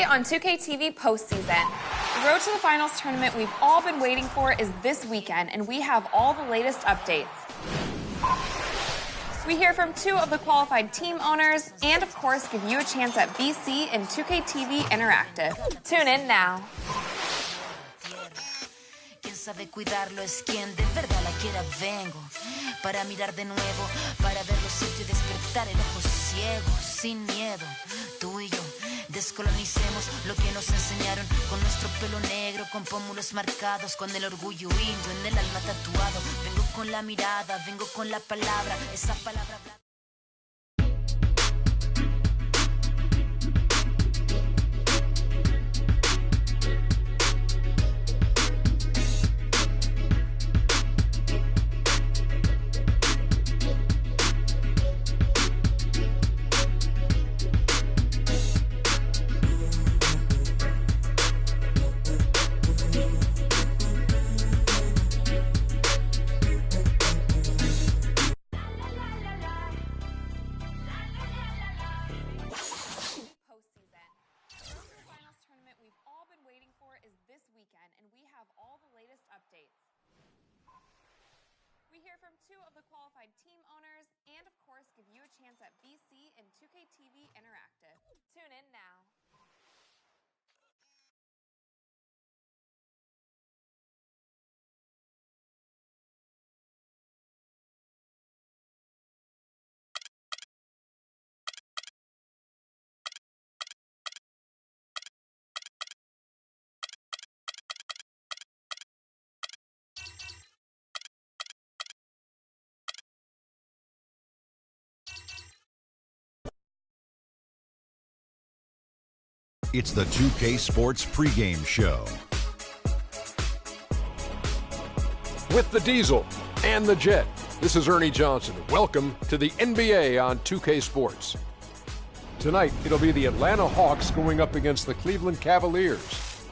on 2K TV postseason. The Road to the Finals tournament we've all been waiting for is this weekend, and we have all the latest updates. We hear from 2 of the qualified team owners, and of course, give you a chance at BC and 2K TV Interactive. Tune in now. Sabe cuidarlo es quien de verdad la quiera vengo para mirar de nuevo, para ver los sitios y despertar el ojo ciego, sin miedo. Tú y yo descolonicemos lo que nos enseñaron con nuestro pelo negro, con pómulos marcados, con el orgullo indio en el alma tatuado. Vengo con la mirada, vengo con la palabra, esa palabra. We hear from 2 of the qualified team owners, and of course, give you a chance at BC and 2K TV Interactive. Tune in now. It's the 2K Sports pregame show. With the Diesel and the Jet, this is Ernie Johnson. Welcome to the NBA on 2K Sports. Tonight, it'll be the Atlanta Hawks going up against the Cleveland Cavaliers.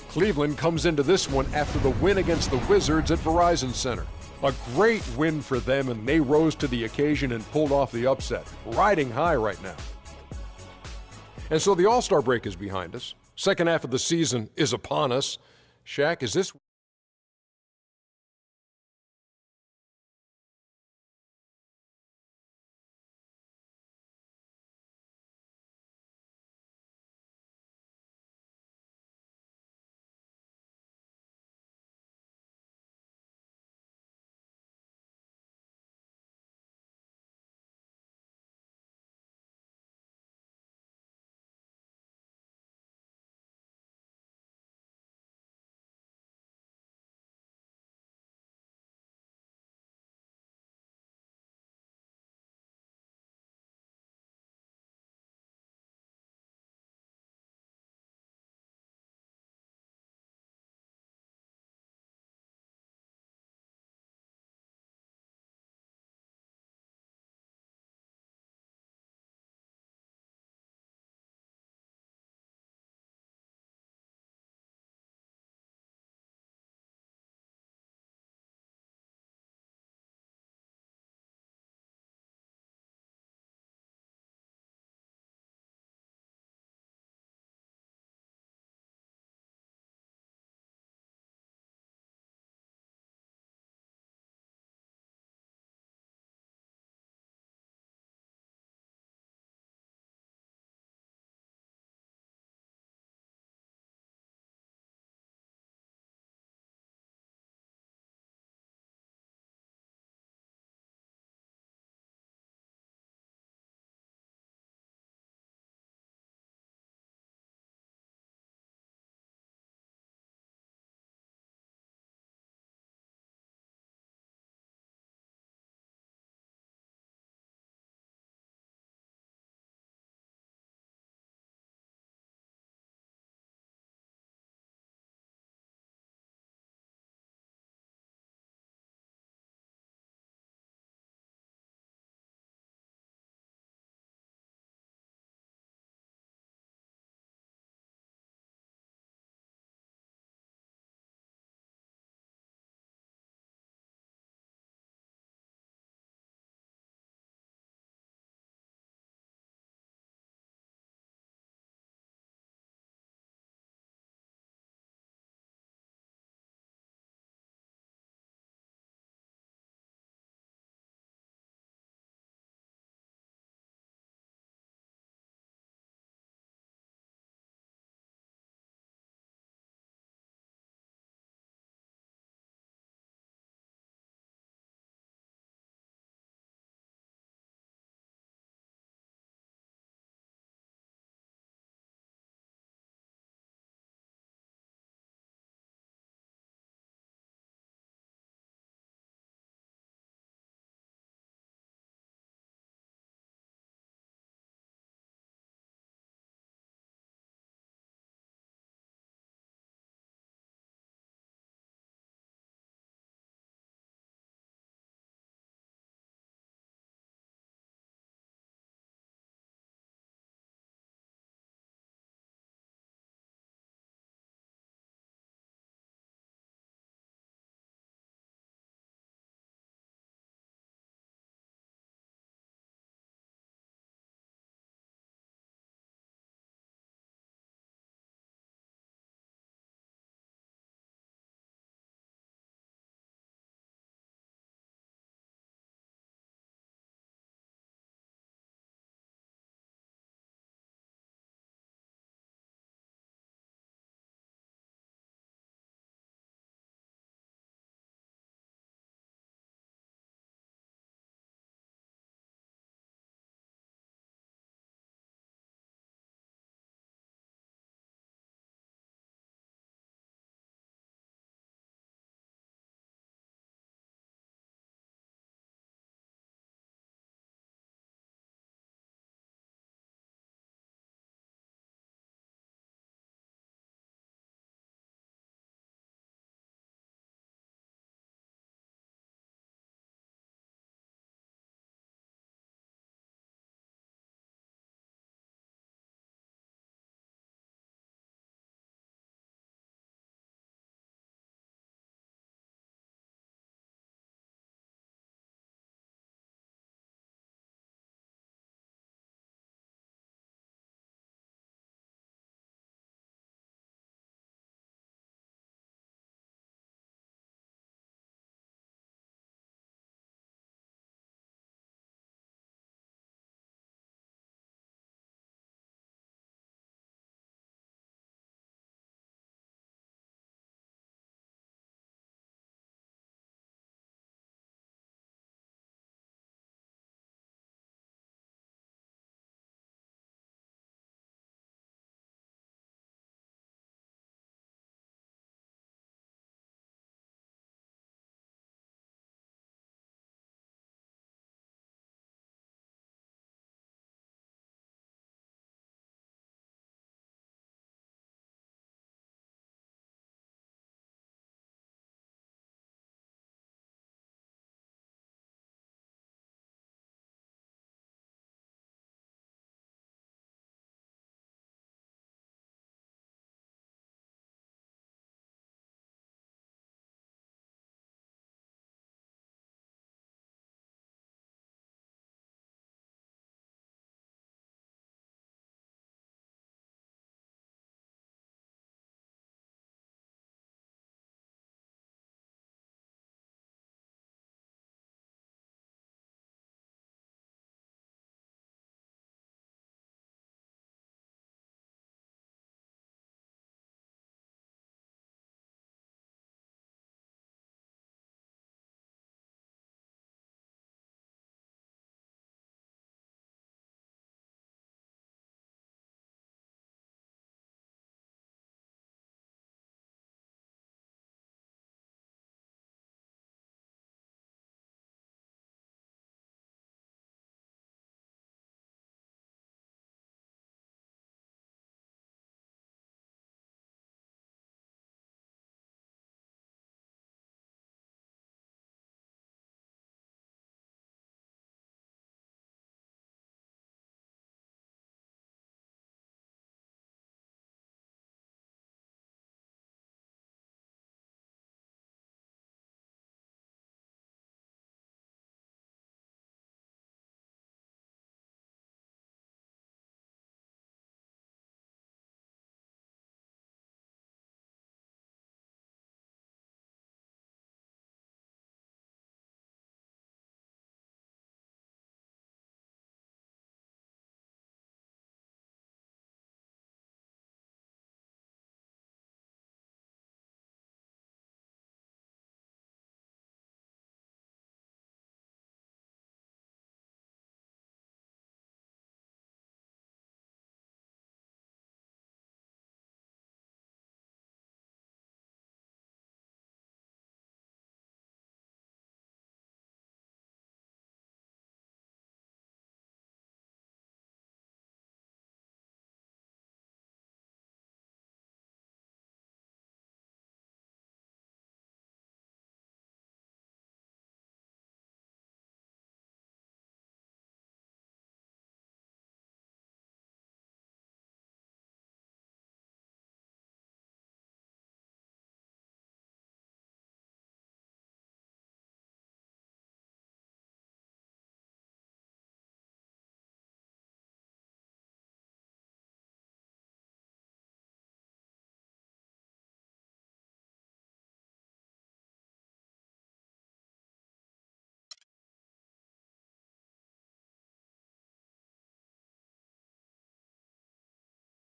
Cleveland comes into this one after the win against the Wizards at Verizon Center. A great win for them, and they rose to the occasion and pulled off the upset, riding high right now. And so the All-Star break is behind us. Second half of the season is upon us. Shaq, is this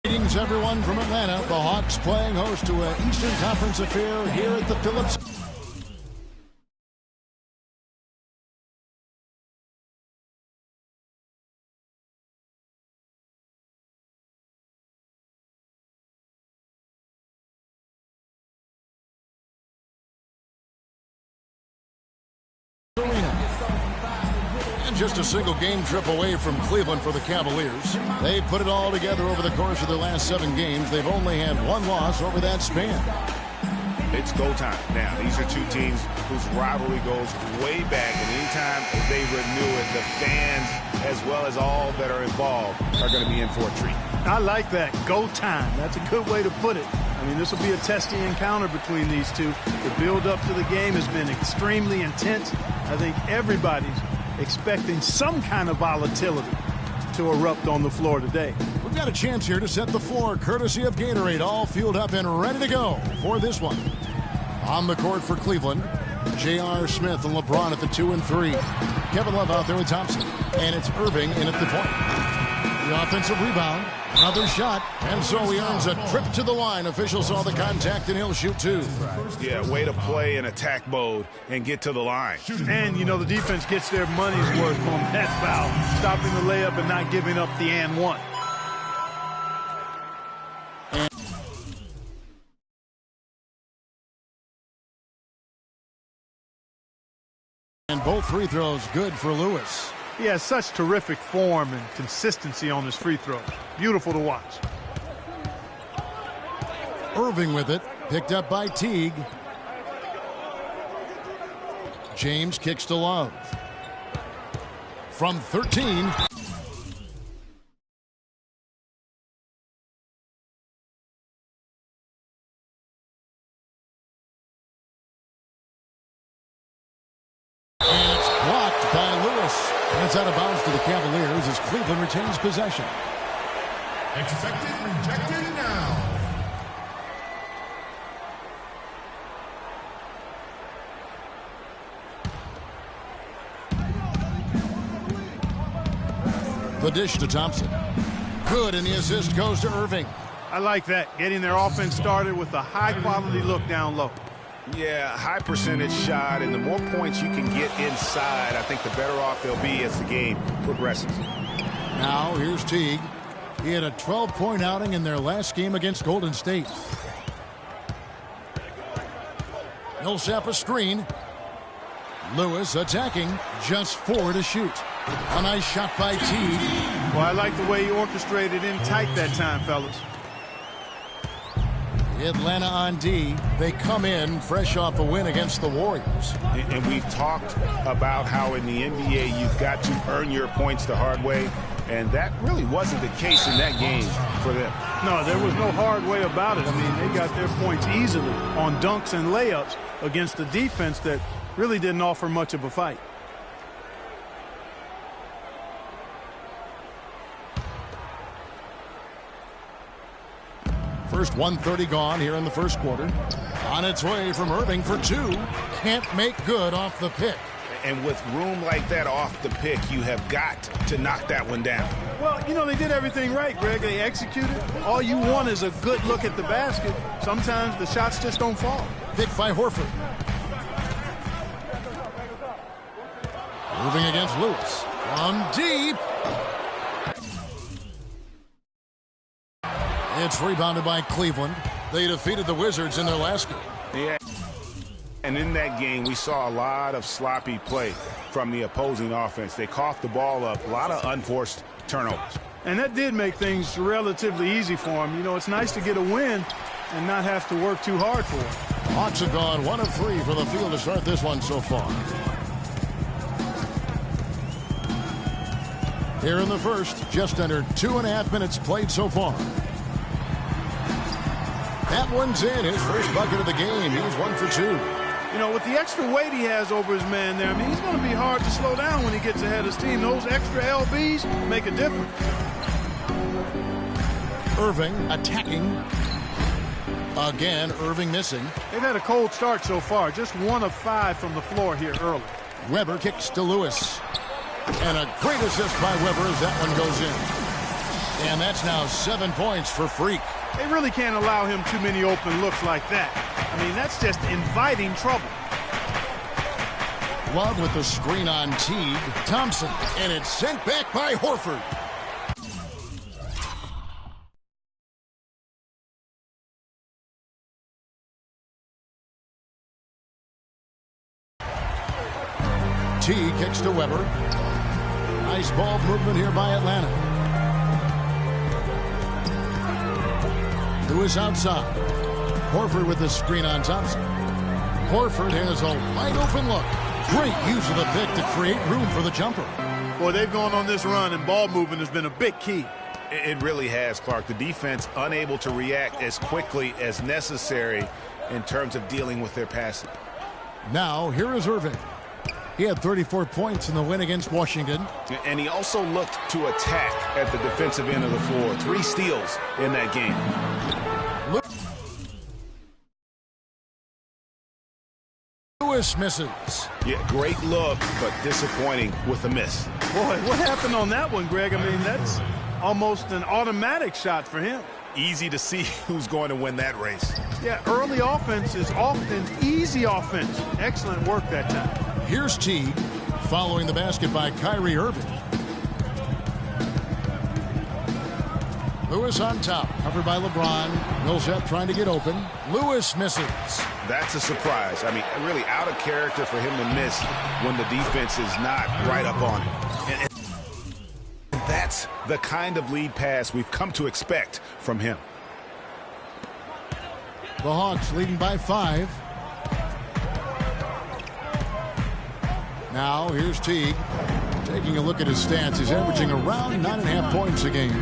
Greetings, everyone, from Atlanta. The Hawks playing host to an Eastern Conference affair here at the Phillips. And just a single game trip away from Cleveland for the Cavaliers. They put it all together over the course of their last 7 games. They've only had 1 loss over that span. It's go time. Now, these are 2 teams whose rivalry goes way back, and anytime they renew it, the fans, as well as all that are involved, are going to be in for a treat. I like that. Go time. That's a good way to put it. I mean, this will be a testing encounter between these two. The build-up to the game has been extremely intense. I think everybody's expecting some kind of volatility to erupt on the floor today. We've got a chance here to set the floor, courtesy of Gatorade, all fueled up and ready to go for this one. On the court for Cleveland, J.R. Smith and LeBron at the 2 and 3. Kevin Love out there with Thompson. And it's Irving in at the point. The offensive rebound, another shot, and so he earns a trip to the line. Officials saw the contact, and he'll shoot 2. Yeah, way to play in attack mode and get to the line. And, you know, the defense gets their money's worth on that foul, stopping the layup and not giving up the and one. And both free throws good for Lewis. He has such terrific form and consistency on his free throws. Beautiful to watch. Irving with it, picked up by Teague. James kicks to Love. From 13. And it's blocked by Lewis. And it's out of bounds to the Cavaliers as Cleveland retains possession. Expected, rejected now. The dish to Thompson. Good, and the assist goes to Irving. I like that, getting their offense started with a high-quality look down low. Yeah, high percentage shot, and the more points you can get inside, I think the better off they'll be as the game progresses. Now, here's Teague. He had a 12-point outing in their last game against Golden State. Millsap a screen. Lewis attacking, just 4 to shoot. A nice shot by Teague. Well, I like the way he orchestrated in tight that time, fellas. Atlanta on D. They come in fresh off a win against the Warriors. And we've talked about how in the NBA you've got to earn your points the hard way, and that really wasn't the case in that game for them. No, there was no hard way about it. I mean, they got their points easily on dunks and layups against a defense that really didn't offer much of a fight. First 1:30 gone here in the first quarter. On its way from Irving for 2. Can't make good off the pick. And with room like that off the pick, you have got to knock that one down. Well, you know, they did everything right, Greg. They executed. All you want is a good look at the basket. Sometimes the shots just don't fall. Pick by Horford. Moving against Lewis. From deep. It's rebounded by Cleveland. They defeated the Wizards in their last game. Yeah. And in that game, we saw a lot of sloppy play from the opposing offense. They coughed the ball up, a lot of unforced turnovers. And that did make things relatively easy for them. You know, it's nice to get a win and not have to work too hard for it. Hawks have gone 1 of 3 for the field to start this one so far. Here in the first, just under 2.5 minutes played so far. That one's in, his first bucket of the game. He's 1 for 2. You know, with the extra weight he has over his man there, I mean, he's going to be hard to slow down when he gets ahead of his team. Those extra LBs make a difference. Irving attacking. Again, Irving missing. They've had a cold start so far. Just 1 of 5 from the floor here early. Weber kicks to Lewis. And a great assist by Weber as that one goes in. And that's now 7 points for Freak. They really can't allow him too many open looks like that. I mean, that's just inviting trouble. Love with the screen on Teague. Thompson, and it's sent back by Horford. Teague kicks to Weber. Nice ball movement here by Atlanta. Lewis outside. Horford with the screen on Thompson. Horford has a wide open look. Great use of the pick to create room for the jumper. Boy, they've gone on this run, and ball movement has been a big key. It really has, Clark. The defense unable to react as quickly as necessary in terms of dealing with their passing. Now, here is Irving. He had 34 points in the win against Washington. And he also looked to attack at the defensive end of the floor. 3 steals in that game. Lewis misses. Yeah, great look, but disappointing with a miss. Boy, what happened on that one, Greg? I mean, that's almost an automatic shot for him. Easy to see who's going to win that race. Yeah, early offense is often easy offense. Excellent work that time. Here's Teague, following the basket by Kyrie Irving. Lewis on top, covered by LeBron. Millsap trying to get open. Lewis misses. That's a surprise. I mean, really out of character for him to miss when the defense is not right up on him. And that's the kind of lead pass we've come to expect from him. The Hawks leading by 5. Now, here's Teague. Taking a look at his stats, he's averaging around 9.5 points a game.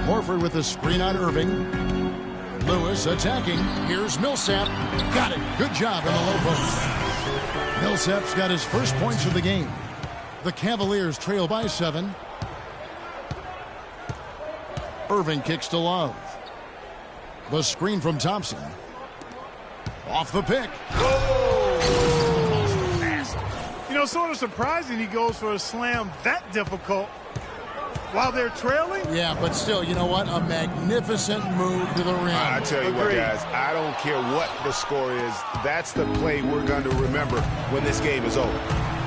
Horford with a screen on Irving. Lewis attacking. Here's Millsap. Got it. Good job in the low post. Millsap's got his first points of the game. The Cavaliers trail by 7. Irving kicks to Love. The screen from Thompson. Off the pick. You know, sort of surprising he goes for a slam that difficult while they're trailing. Yeah, but still, you know what? A magnificent move to the rim. I tell you what, guys, I don't care what the score is. That's the play we're going to remember when this game is over.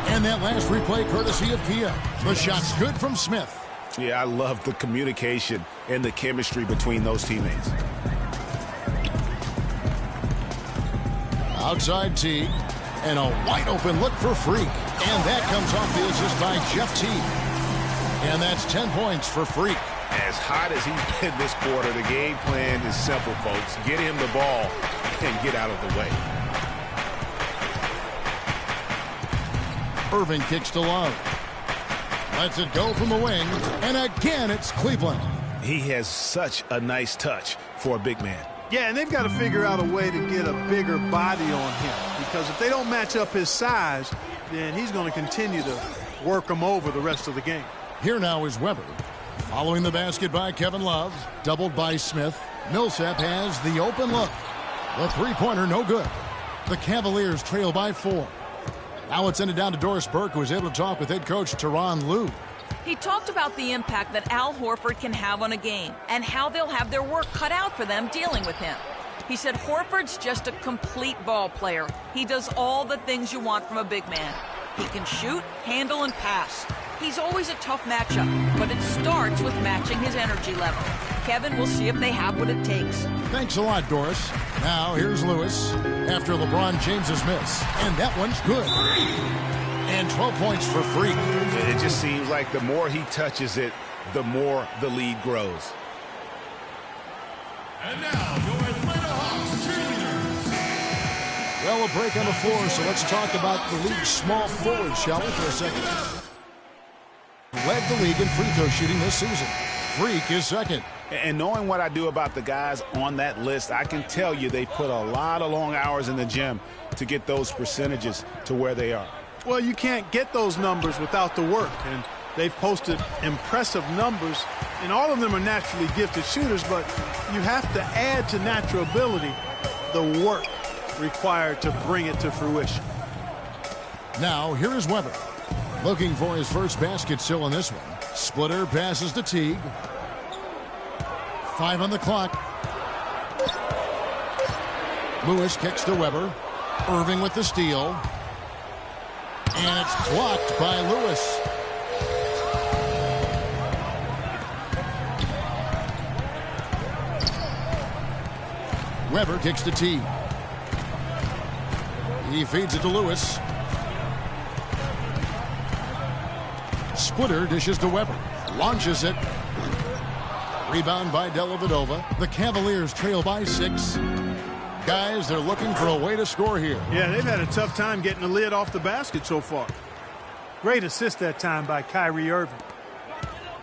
And that last replay courtesy of Kia. The shot's good from Smith. Yeah, I love the communication and the chemistry between those teammates. Outside Teague. And a wide open look for Freak. And that comes off the assist by Jeff Teague. And that's 10 points for Freak. As hot as he's been this quarter, the game plan is simple, folks. Get him the ball and get out of the way. Irving kicks to Love. Lets it go from the wing. And again, it's Cleveland. He has such a nice touch for a big man. Yeah, and they've got to figure out a way to get a bigger body on him, because if they don't match up his size, then he's going to continue to work him over the rest of the game. Here now is Weber. Following the basket by Kevin Love. Doubled by Smith. Millsap has the open look. The three-pointer no good. The Cavaliers trail by 4. Now it's ended down to Doris Burke, who was able to talk with head coach Tyronn Lue. He talked about the impact that Al Horford can have on a game and how they'll have their work cut out for them dealing with him. He said Horford's just a complete ball player. He does all the things you want from a big man. He can shoot, handle, and pass. He's always a tough matchup, but it starts with matching his energy level. Kevin will see if they have what it takes. Thanks a lot, Doris. Now here's Lewis after LeBron James's miss. And that one's good. And 12 points for Freak. It just seems like the more he touches it, the more the lead grows. And now, your Atlanta Hawks cheerleaders. Well, a break on the floor, so let's talk about the league's small forward, shall we, for a second. Led the league in free throw shooting this season. Freak is second. And knowing what I do about the guys on that list, I can tell you they put a lot of long hours in the gym to get those percentages to where they are. Well, you can't get those numbers without the work, and they've posted impressive numbers, and all of them are naturally gifted shooters, but you have to add to natural ability the work required to bring it to fruition. Now, here is Weber. Looking for his first basket still in this one. Splitter passes to Teague. 5 on the clock. Lewis kicks to Weber. Irving with the steal. And it's blocked by Lewis. Weber kicks to Teague. He feeds it to Lewis. Splitter dishes to Weber. Launches it. Rebound by Dellavedova. The Cavaliers trail by 6. Guys, they're looking for a way to score here. Yeah, they've had a tough time getting the lid off the basket so far. Great assist that time by Kyrie Irving.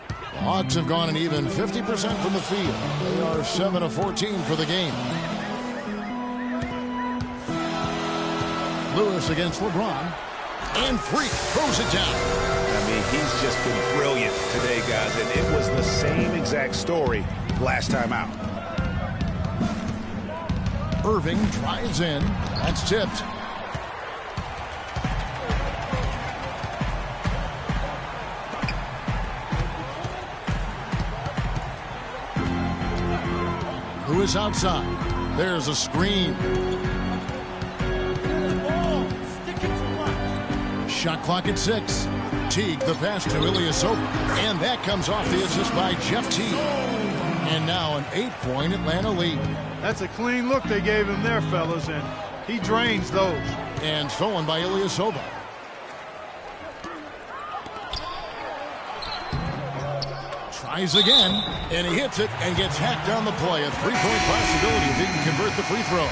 The Hawks have gone an even 50% from the field. They are 7 of 14 for the game. Lewis against LeBron. And Freak throws it down. I mean, he's just been brilliant today, guys. And it was the same exact story last time out. Irving drives in. That's tipped. Lewis outside. There's a screen. Shot clock at 6. Teague the pass to Ilyasova. And that comes off the assist by Jeff Teague. And now an 8-point Atlanta lead. That's a clean look they gave him there, fellas, and he drains those. And stolen by Ilyasova. Tries again, and he hits it and gets hacked on the play. A 3-point possibility if he can convert the free throw.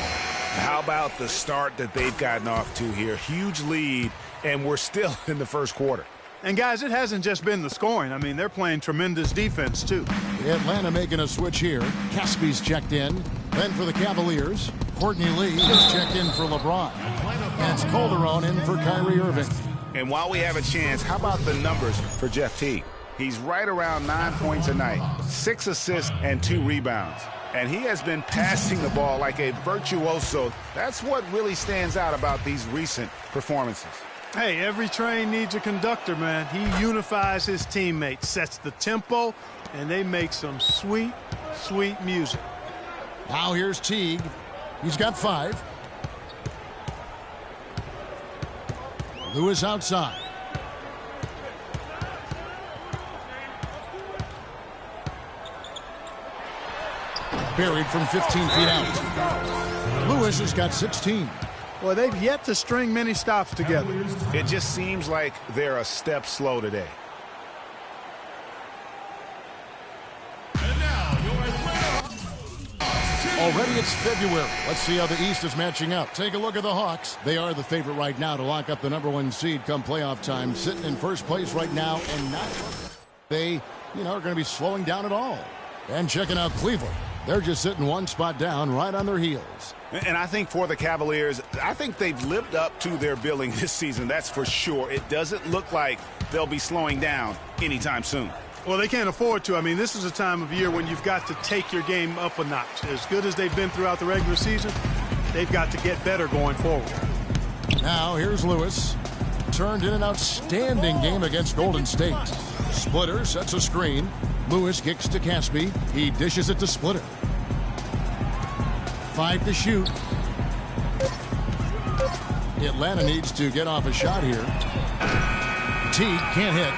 How about the start that they've gotten off to here? Huge lead, and we're still in the first quarter. And, guys, it hasn't just been the scoring. I mean, they're playing tremendous defense, too. Atlanta making a switch here. Caspy's checked in. Then for the Cavaliers, Courtney Lee is checked in for LeBron. And it's Calderon in for Kyrie Irving. And while we have a chance, how about the numbers for Jeff Teague? He's right around 9 points a night, 6 assists and 2 rebounds. And he has been passing the ball like a virtuoso. That's what really stands out about these recent performances. Hey, every train needs a conductor, man. He unifies his teammates, sets the tempo, and they make some sweet, sweet music. Now here's Teague. He's got 5. Lewis outside. Buried from 15 feet out. Lewis has got 16. Well, they've yet to string many stops together. It just seems like they're a step slow today. And now, your winner. Already it's February. Let's see how the East is matching up. Take a look at the Hawks. They are the favorite right now to lock up the #1 seed come playoff time. Sitting in first place right now and not. They, are going to be slowing down at all. And checking out Cleveland. They're just sitting one spot down right on their heels. And I think for the Cavaliers, I think they've lived up to their billing this season. That's for sure. It doesn't look like they'll be slowing down anytime soon. Well, they can't afford to. I mean, this is a time of year when you've got to take your game up a notch. As good as they've been throughout the regular season, they've got to get better going forward. Now here's Lewis. Turned in an outstanding game against Golden State. Splitter sets a screen. Lewis kicks to Caspy. He dishes it to Splitter. 5 to shoot. Atlanta needs to get off a shot here. Teague can't hit.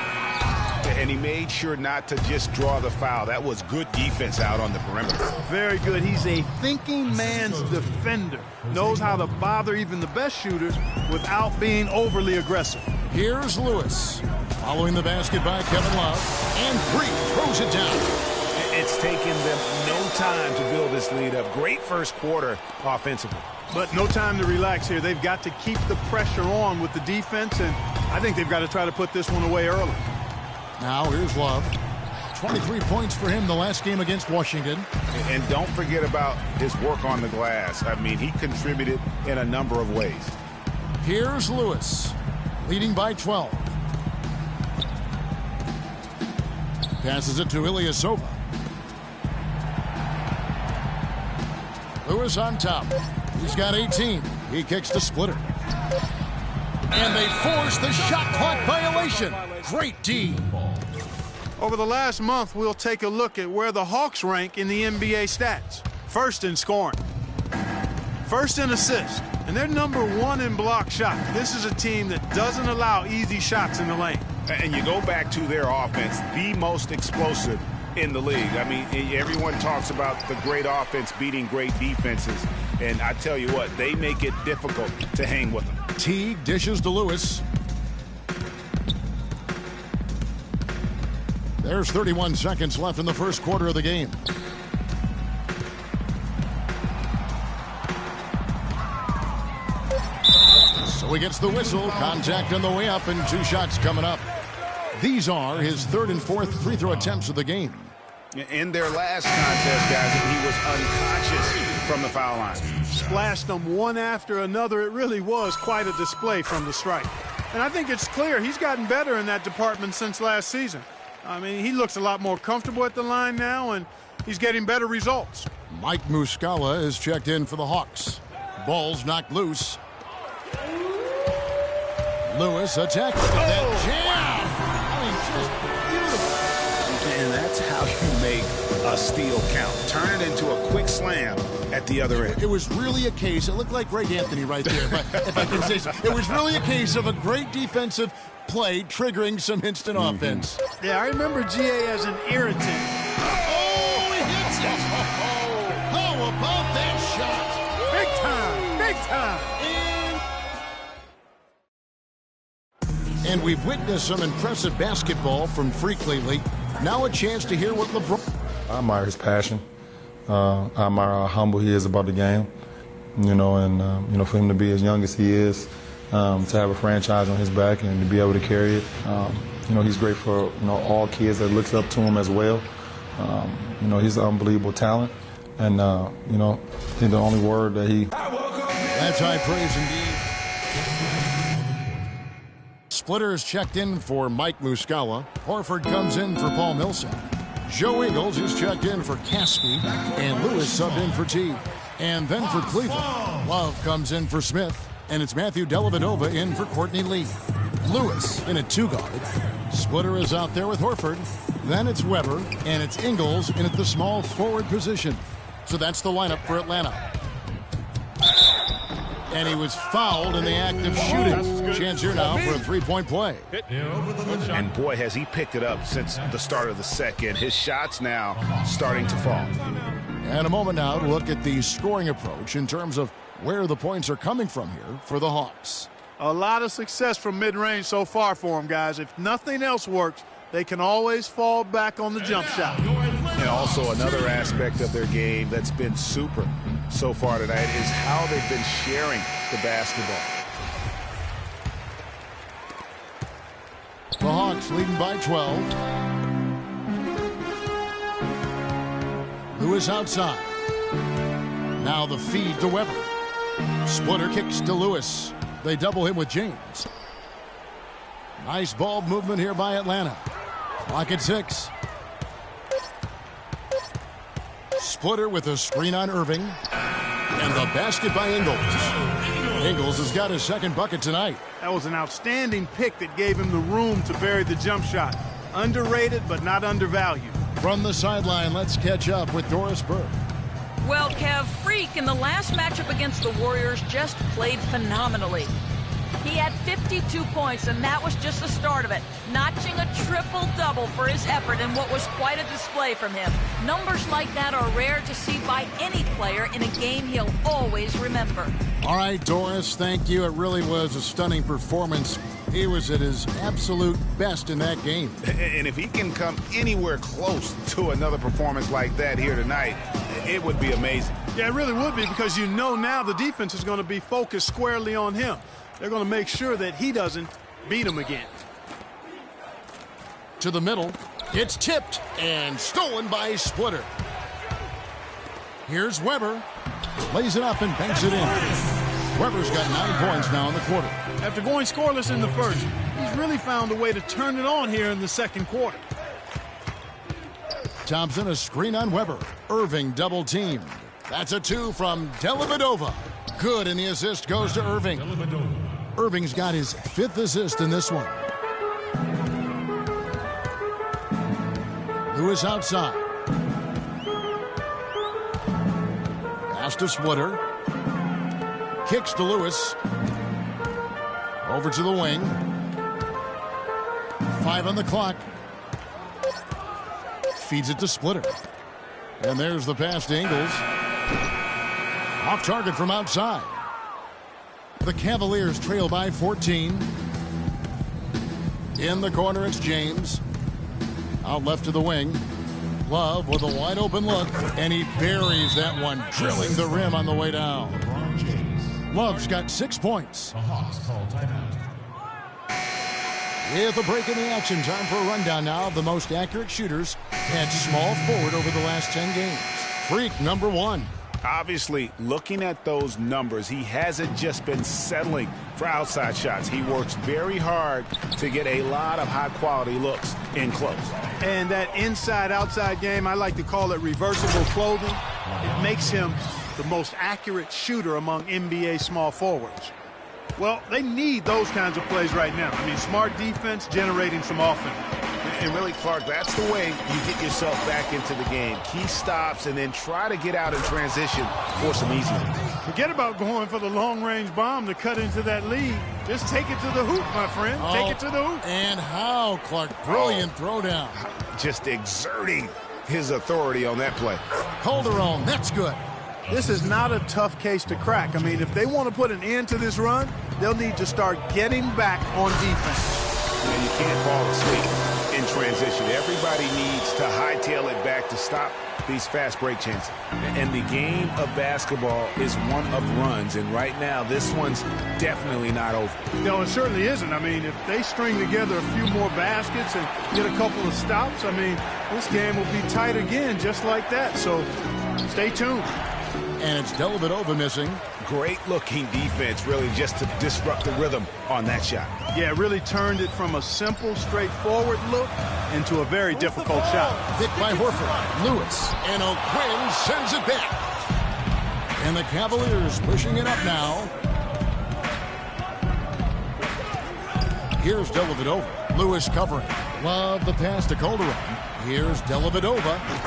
And he made sure not to just draw the foul. That was good defense out on the perimeter. Very good. He's a thinking man's defender. Knows how to bother even the best shooters without being overly aggressive. Here's Lewis. Following the basket by Kevin Love. And Freak throws it down. It's taken them no time to build this lead up. Great first quarter offensively. But no time to relax here. They've got to keep the pressure on with the defense, and I think they've got to try to put this one away early. Now here's Love. 23 points for him the last game against Washington. And don't forget about his work on the glass. I mean, he contributed in a number of ways. Here's Lewis, leading by 12. Passes it to Ilyasova. Lewis on top. He's got 18. He kicks to Splitter. And they force the shot clock violation. Great D. Over the last month, we'll take a look at where the Hawks rank in the NBA stats. First in scoring. First in assists. And they're number 1 in block shots. This is a team that doesn't allow easy shots in the lane. And you go back to their offense, the most explosive in the league. I mean, everyone talks about the great offense beating great defenses. And I tell you what, they make it difficult to hang with them. Teague dishes to Lewis. There's 31 seconds left in the first quarter of the game. So he gets the whistle, contact on the way up, and 2 shots coming up. These are his 3rd and 4th free throw attempts of the game. In their last contest, guys, he was unconscious from the foul line. Splashed them one after another. It really was quite a display from the stripe. And I think it's clear he's gotten better in that department since last season. I mean, he looks a lot more comfortable at the line now, and he's getting better results. Mike Muscala is checked in for the Hawks. Ball's knocked loose. Lewis attacks that jam. I mean, just beautiful. And that's how you make a steal count. Turn it into a quick slam at the other end. It was really a case. It looked like Greg Anthony right there, if I can say so. It was really a case of a great defensive play triggering some instant offense. Yeah, I remember GA as an irritant. Oh, he hits it. How about that shot? Big time, big time. And we've witnessed some impressive basketball from Freak lately. Now a chance to hear what LeBron... I admire his passion. I admire how humble he is about the game. You know, and, you know, for him to be as young as he is, to have a franchise on his back and to be able to carry it. You know, he's great for, you know, all kids that looks up to him as well. You know, he's an unbelievable talent. And, you know, I think the only word that he... That's high praise indeed. Splitter is checked in for Mike Muscala. Horford comes in for Paul Millsap. Joe Ingles is checked in for Caspi. And Lewis subbed in for T. And then for Cleveland, Love comes in for Smith. And it's Matthew Dellavedova in for Courtney Lee. Lewis in a 2-guard. Splitter is out there with Horford. Then it's Weber. And it's Ingles in at the small forward position. So that's the lineup for Atlanta. And he was fouled in the act of shooting. Chance here now for a 3-point play. And boy, has he picked it up since the start of the second. His shots now starting to fall. And a moment now to look at the scoring approach in terms of where the points are coming from here for the Hawks. A lot of success from mid-range so far for them, guys. If nothing else works, they can always fall back on the jump shot. And also another aspect of their game that's been super so far tonight is how they've been sharing the basketball. The Hawks leading by 12. Lewis outside. Now the feed to Weber. Splitter kicks to Lewis. They double him with James. Nice ball movement here by Atlanta. Clock at 6. Splitter with a screen on Irving. And the basket by Ingles. Ingles has got his second bucket tonight. That was an outstanding pick that gave him the room to bury the jump shot. Underrated, but not undervalued. From the sideline, let's catch up with Doris Burke. Well, Kev, Freak in the last matchup against the Warriors just played phenomenally. He had 52 points, and that was just the start of it, notching a triple-double for his effort in what was quite a display from him. Numbers like that are rare to see by any player in a game he'll always remember. All right, Doris, thank you. It really was a stunning performance. He was at his absolute best in that game. And if he can come anywhere close to another performance like that here tonight, it would be amazing. Yeah, it really would be, because you know now the defense is going to be focused squarely on him. They're going to make sure that he doesn't beat him again. To the middle. It's tipped and stolen by Splitter. Here's Weber. Lays it up and banks it in. Weber's got 9 points now in the quarter. After going scoreless in the first, he's really found a way to turn it on here in the second quarter. Thompson, a screen on Weber. Irving double teamed. That's a 2 from Dellavedova. Good, and the assist goes to Irving. Irving's got his 5th assist in this one. Lewis outside. Pass to Splitter. Kicks to Lewis. Over to the wing. 5 on the clock. Feeds it to Splitter. And there's the pass to Ingles. Off target from outside. The Cavaliers trail by 14. In the corner, it's James. Out left to the wing. Love with a wide open look. And he buries that one, drilling the rim on the way down. Love's got 6 points. The Hawks call timeout. With a break in the action, time for a rundown now of the most accurate shooters at small forward over the last 10 games. Freak number 1. Obviously, looking at those numbers, he hasn't just been settling for outside shots. He works very hard to get a lot of high-quality looks in close. And that inside-outside game, I like to call it reversible clothing. It makes him the most accurate shooter among NBA small forwards. Well, they need those kinds of plays right now. I mean, smart defense generating some offense. And really, Clark, that's the way you get yourself back into the game. Key stops and then try to get out in transition for some easy ones. Forget about going for the long-range bomb to cut into that lead. Just take it to the hoop, my friend. Take it to the hoop. And how, Clark? Brilliant throwdown. Just exerting his authority on that play. Calderon, that's good. This is not a tough case to crack. I mean, if they want to put an end to this run, they'll need to start getting back on defense. And you can't fall asleep in transition. Everybody needs to hightail it back to stop these fast break chances. And the game of basketball is one of runs, and right now this one's definitely not over. No, it certainly isn't. I mean, if they string together a few more baskets and get a couple of stops, I mean, this game will be tight again just like that. So stay tuned. And it's Dellavedova missing. Great-looking defense, really, just to disrupt the rhythm on that shot. Yeah, really turned it from a simple, straightforward look into a very difficult shot. Pick by Horford. Lewis. And O'Quinn sends it back. And the Cavaliers pushing it up now. Here's Dellavedova. Lewis covering. Love the pass to Calderon. Here's Dellavedova.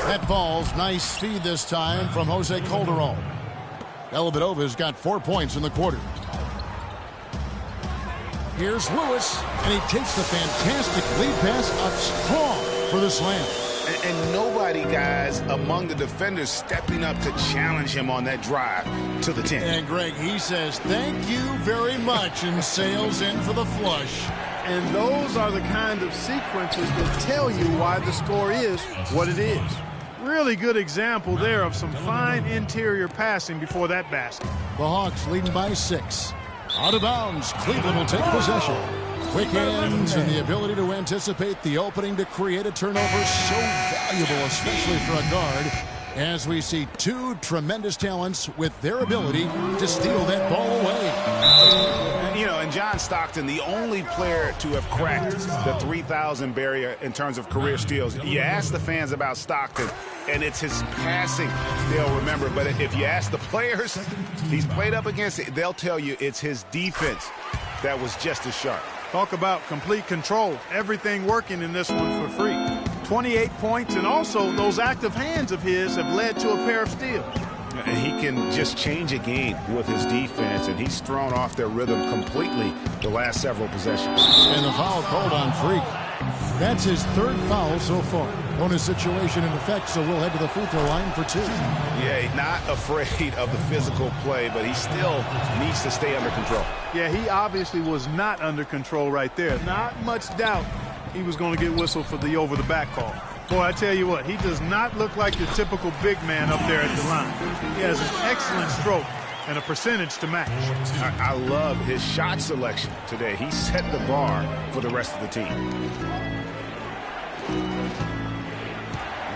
That ball's nice feed this time from Jose Calderon. Dellavedova's got 4 points in the quarter. Here's Lewis, and he takes the fantastic lead pass up strong for the slam. And nobody, guys, among the defenders stepping up to challenge him on that drive to the 10. And Greg, he says, thank you very much, and sails in for the flush. And those are the kind of sequences that tell you why the score is what it is. Really good example there of some fine interior passing before that basket. The Hawks leading by 6. Out of bounds, Cleveland will take possession. Quick hands and the ability to anticipate the opening to create a turnover, so valuable, especially for a guard, as we see two tremendous talents with their ability to steal that ball away. You know, and John Stockton, the only player to have cracked the 3,000 barrier in terms of career steals. You ask the fans about Stockton, and it's his passing they'll remember. But if you ask the players he's played up against, they'll tell you it's his defense that was just as sharp. Talk about complete control. Everything working in this one for free. 28 points, and also those active hands of his have led to a pair of steals. And he can just change a game with his defense, and he's thrown off their rhythm completely the last several possessions. And the foul called on Freak. That's his third foul so far. Bonus situation in effect, so we'll head to the free throw line for 2. Yeah, not afraid of the physical play, but he still needs to stay under control. Yeah, he obviously was not under control right there. Not much doubt he was going to get whistled for the over-the-back call. Boy, I tell you what, he does not look like your typical big man up there at the line. He has an excellent stroke and a percentage to match. I love his shot selection today. He set the bar for the rest of the team.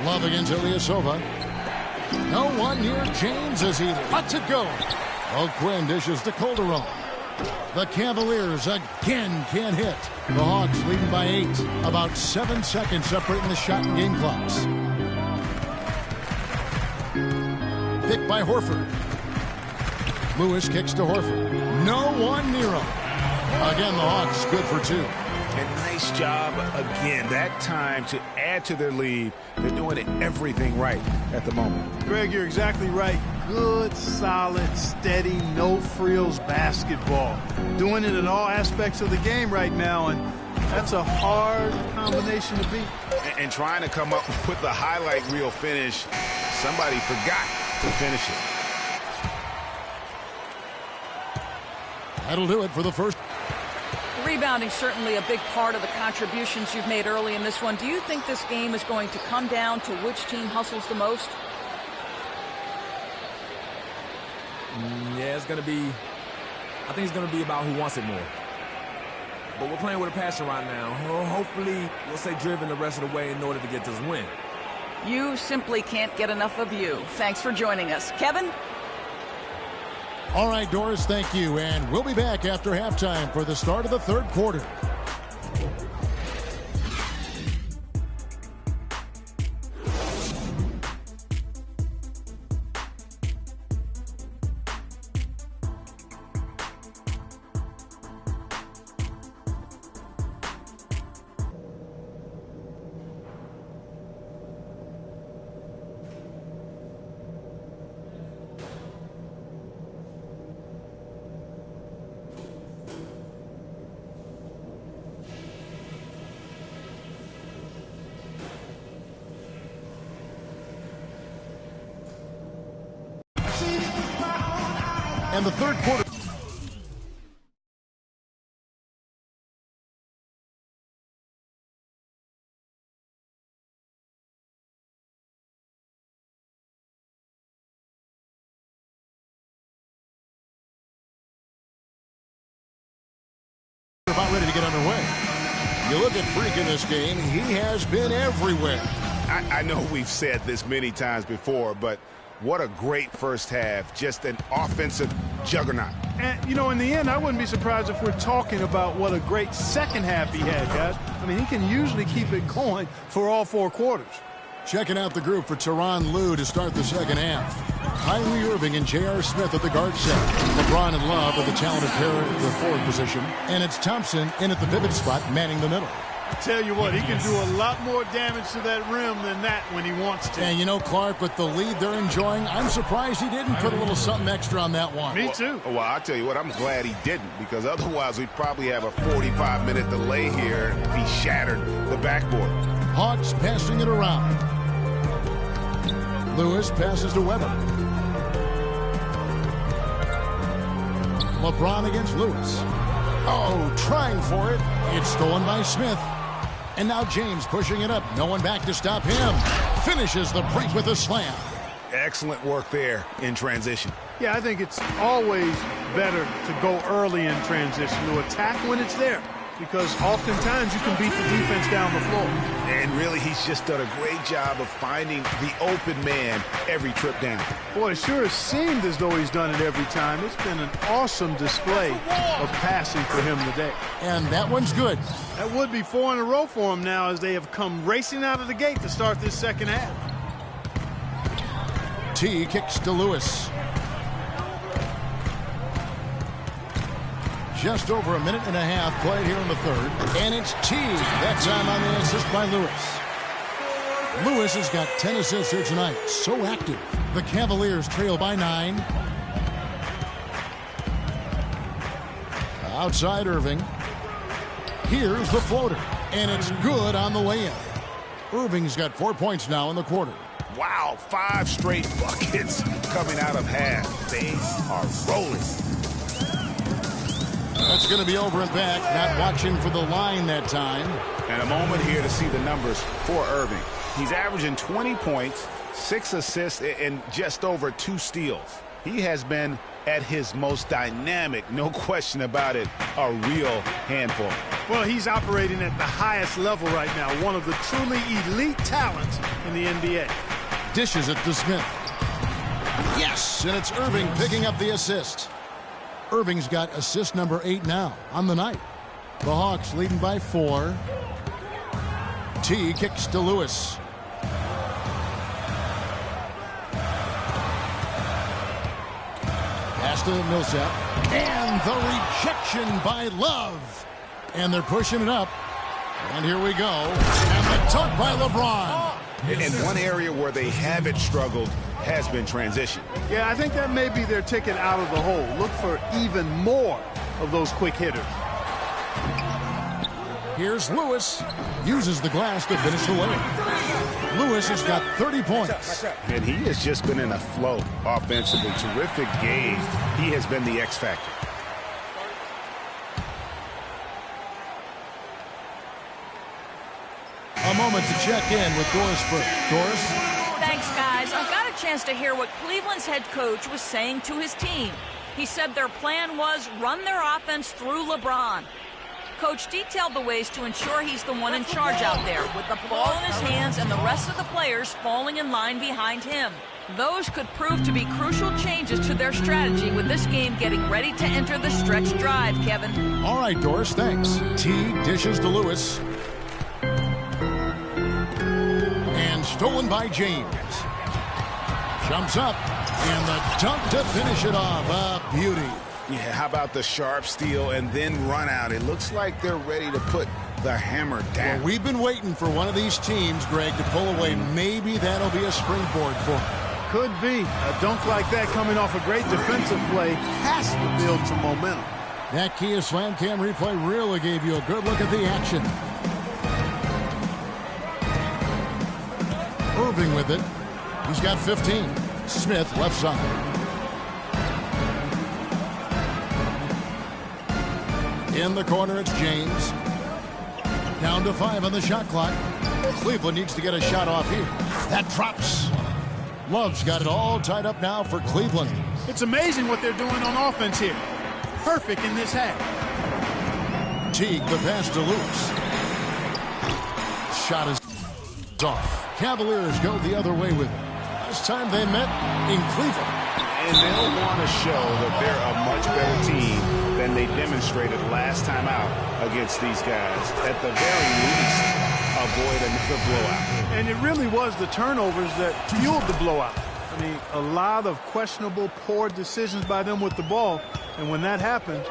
Love against Ilyasova. No one near James as he lets it go. O'Quinn dishes to Calderon. The Cavaliers again can't hit. The Hawks leading by 8. About 7 seconds separating the shot and game clocks. Picked by Horford. Lewis kicks to Horford. No one near him. Again, the Hawks good for 2. And nice job again. That time to add to their lead. They're doing everything right at the moment. Greg, you're exactly right. Good, solid, steady, no-frills basketball. Doing it in all aspects of the game right now, and that's a hard combination to beat. And trying to come up with the highlight reel finish, somebody forgot to finish it. That'll do it for the first. Rebounding certainly a big part of the contributions you've made early in this one. Do you think this game is going to come down to which team hustles the most? Yeah, I think it's going to be about who wants it more. But we're playing with a passion right now. Hopefully, we'll stay driven the rest of the way in order to get this win. You simply can't get enough of you. Thanks for joining us. Kevin? All right, Doris, thank you. And we'll be back after halftime for the start of the third quarter. And the third quarter. About ready to get underway. You look at Freak in this game, he has been everywhere. I know we've said this many times before, but what a great first half. Just an offensive juggernaut. And, you know, in the end, I wouldn't be surprised if we're talking about what a great second half he had, guys. I mean, he can usually keep it going for all 4 quarters. Checking out the group for Tyronn Lue to start the second half. Kyrie Irving and J.R. Smith at the guard set. LeBron and Love with the talented pair at the forward position. And it's Thompson in at the pivot spot, manning the middle. I tell you what, he can do a lot more damage to that rim than that when he wants to. And you know, Clark, with the lead they're enjoying, I'm surprised he didn't put a little something extra on that one. Me too. Well, I'll tell you what, I'm glad he didn't, because otherwise we'd probably have a 45-minute delay here if he shattered the backboard. Hawks passing it around. Lewis passes to Weber. LeBron against Lewis. Oh, trying for it. It's stolen by Smith. And now James pushing it up. No one back to stop him. Finishes the break with a slam. Excellent work there in transition. Yeah, I think it's always better to go early in transition, to attack when it's there, because oftentimes you can beat the defense down the floor. And really, he's just done a great job of finding the open man every trip down. Boy, it sure has seemed as though he's done it every time. It's been an awesome display of passing for him today. And that one's good. That would be 4 in a row for him now, as they have come racing out of the gate to start this second half. T kicks to Lewis. Just over a minute and a half played here in the third. And it's T. That time on the assist by Lewis. Lewis has got 10 assists here tonight. So active. The Cavaliers trail by 9. Outside Irving. Here's the floater. And it's good on the way in. Irving's got 4 points now in the quarter. Wow, 5 straight buckets coming out of half. They are rolling. That's going to be over and back. Not watching for the line that time. And a moment here to see the numbers for Irving. He's averaging 20 points, 6 assists, and just over 2 steals. He has been at his most dynamic, no question about it, a real handful. Well, he's operating at the highest level right now, one of the truly elite talents in the NBA. Dishes it to Smith. Yes, and it's Irving picking up the assist. Irving's got assist number 8 now on the night. The Hawks leading by 4. T kicks to Lewis. Pass to Millsap. And the rejection by Love. And they're pushing it up. And here we go. And the dunk by LeBron. And one area where they haven't struggled has been transition. Yeah, I think that may be their ticket out of the hole. Look for even more of those quick hitters. Here's Lewis. Uses the glass to finish the way. Lewis has got 30 points. And he has just been in a flow offensively. Terrific game. He has been the X factor. A moment to check in with Doris Burke. Doris? Thanks, guys. I got a chance to hear what Cleveland's head coach was saying to his team. He said their plan was run their offense through LeBron. Coach detailed the ways to ensure he's the one in charge out there, with the ball in his hands and the rest of the players falling in line behind him. Those could prove to be crucial changes to their strategy with this game getting ready to enter the stretch drive, Kevin. All right, Doris, thanks. T dishes to Lewis. And stolen by James. Jumps up, and the dunk to finish it off. A beauty. Yeah, how about the sharp steal and then run out? It looks like they're ready to put the hammer down. Well, we've been waiting for one of these teams, Greg, to pull away. Maybe that'll be a springboard for them. Could be. A dunk like that coming off a great defensive play has to build some momentum. That Kia Slam Cam replay really gave you a good look at the action. Irving with it. He's got 15. Smith left side. In the corner, it's James. Down to 5 on the shot clock. Cleveland needs to get a shot off here. That drops. Love's got it all tied up now for Cleveland. It's amazing what they're doing on offense here. Perfect in this half. Teague, the pass to Lewis. Shot is off. Cavaliers go the other way with it. Last time they met in Cleveland. And they'll want to show that they're a much better team than they demonstrated last time out against these guys. At the very least, avoid another blowout. And it really was the turnovers that fueled the blowout. I mean, a lot of questionable, poor decisions by them with the ball. And when that happens,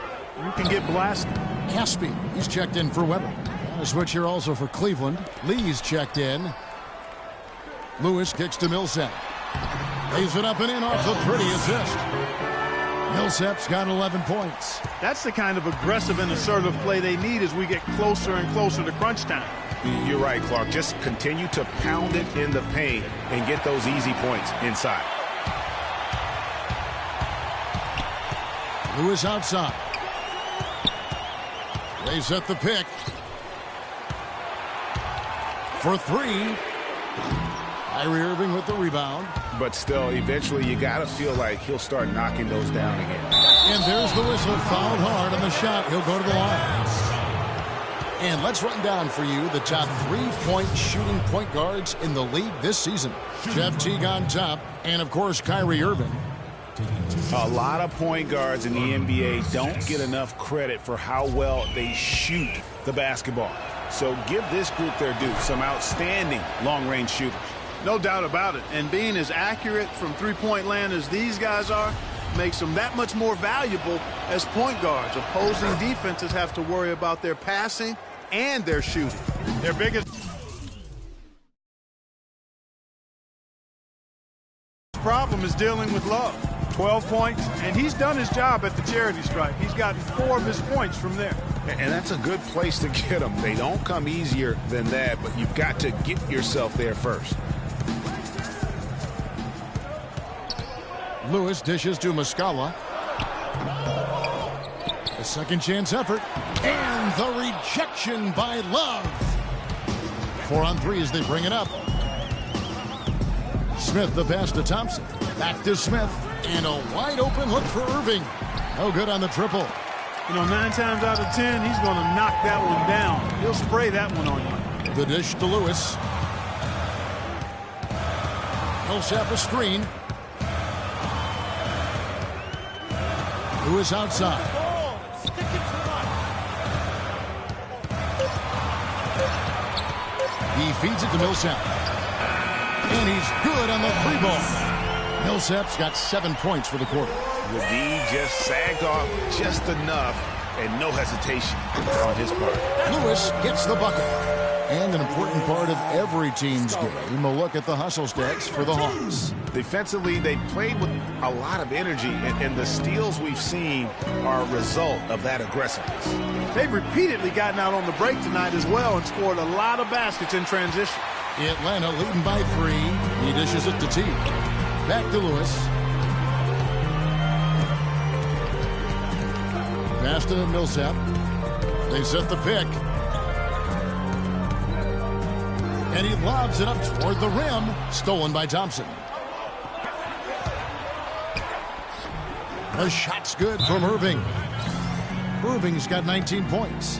you can get blasted. Caspi, he's checked in for Weber. A switch here also for Cleveland. Lee's checked in. Lewis kicks to Millsap. Lays it up and in off the pretty assist. Millsap's got 11 points. That's the kind of aggressive and assertive play they need as we get closer and closer to crunch time. You're right, Clark. Just continue to pound it in the paint and get those easy points inside. Lewis outside. They set the pick. For 3. Kyrie Irving with the rebound. But still, eventually, you got to feel like he'll start knocking those down again. And there's the whistle. Fouled hard on the shot. He'll go to the line. And let's run down for you the top 3-point shooting point guards in the league this season. Jeff Teague on top. And, of course, Kyrie Irving. A lot of point guards in the NBA don't get enough credit for how well they shoot the basketball. So give this group their due. Some outstanding long-range shooters. No doubt about it. And being as accurate from three-point land as these guys are makes them that much more valuable as point guards. Opposing defenses have to worry about their passing and their shooting. Their biggest problem is dealing with Love. 12 points, and he's done his job at the charity stripe. He's gotten 4 of his points from there. And that's a good place to get them. They don't come easier than that, but you've got to get yourself there first. Lewis dishes to Muscala. A second chance effort. And the rejection by Love. 4 on 3 as they bring it up. Smith the pass to Thompson. Back to Smith. And a wide open look for Irving. No good on the triple. You know, 9 times out of 10, he's going to knock that one down. He'll spray that one on you. The dish to Lewis. Millsap a screen. Lewis outside. He feeds it to Millsap. And he's good on the 3 ball. Millsap's got 7 points for the quarter. The D just sagged off just enough, and no hesitation on his part. Lewis gets the bucket. And an important part of every team's game, a look at the hustle stats for the Hawks. Defensively, they played with a lot of energy, and the steals we've seen are a result of that aggressiveness. They've repeatedly gotten out on the break tonight as well and scored a lot of baskets in transition. Atlanta leading by 3. He dishes it to T. Back to Lewis. Pass to Millsap. They set the pick. And he lobs it up toward the rim. Stolen by Thompson. The shot's good from Irving. Irving's got 19 points.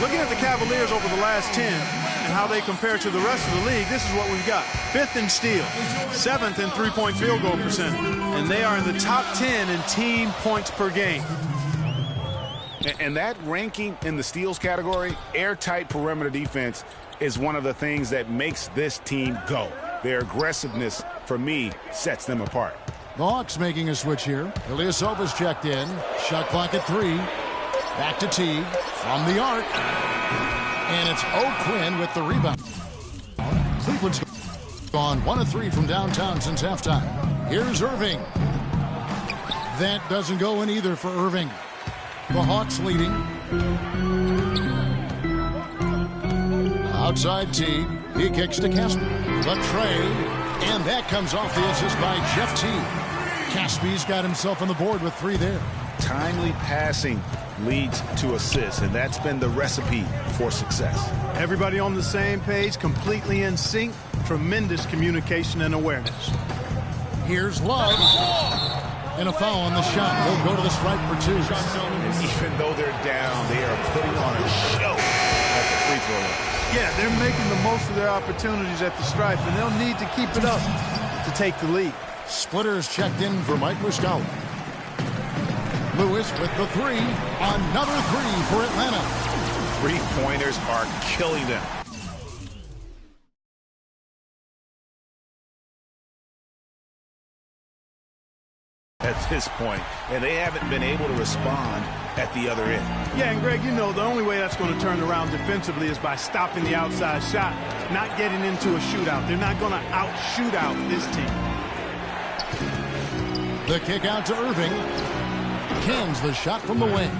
Looking at the Cavaliers over the last 10 and how they compare to the rest of the league, this is what we've got. 5th in steals, 7th in three-point field goal percentage, and they are in the top 10 in team points per game. And that ranking in the steals category, airtight perimeter defense, is one of the things that makes this team go. Their aggressiveness, for me, sets them apart. The Hawks making a switch here. Ilyasova's checked in. Shot clock at 3. Back to Teague from the arc. And it's O'Quinn with the rebound. Cleveland's gone 1 of 3 from downtown since halftime. Here's Irving. That doesn't go in either for Irving. The Hawks leading. Outside Teague. He kicks to Caspi. The trade. And that comes off the assist by Jeff Teague. Caspi's got himself on the board with 3 there. Timely passing leads to assists, and that's been the recipe for success. Everybody on the same page, completely in sync. Tremendous communication and awareness. Here's Love. And a foul on the shot. They'll go to the stripe for 2. And even though they're down, they are putting on a show at the free throw line. Yeah, they're making the most of their opportunities at the stripe, and they'll need to keep it up to take the lead. Splitters checked in for Mike Muscala. Lewis with the 3. Another 3 for Atlanta. Three-pointers are killing them. At this point, and they haven't been able to respond at the other end. Yeah, and Greg, you know, the only way that's going to turn around defensively is by stopping the outside shot, not getting into a shootout. They're not going to out-shoot out this team. The kick out to Irving. Cans the shot from the wing.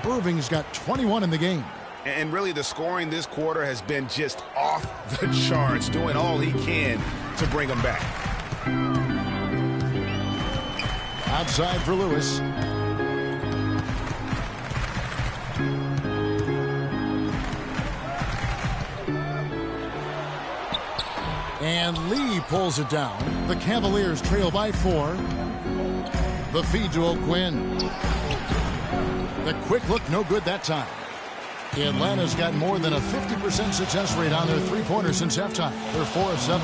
Irving's got 21 in the game. And really, the scoring this quarter has been just off the charts, doing all he can to bring them back. Outside for Lewis. And Lee pulls it down. The Cavaliers trail by 4. The feed to O'Quinn. The quick look, no good that time. Atlanta's got more than a 50% success rate on their three-pointers since halftime. They're 4 of 7.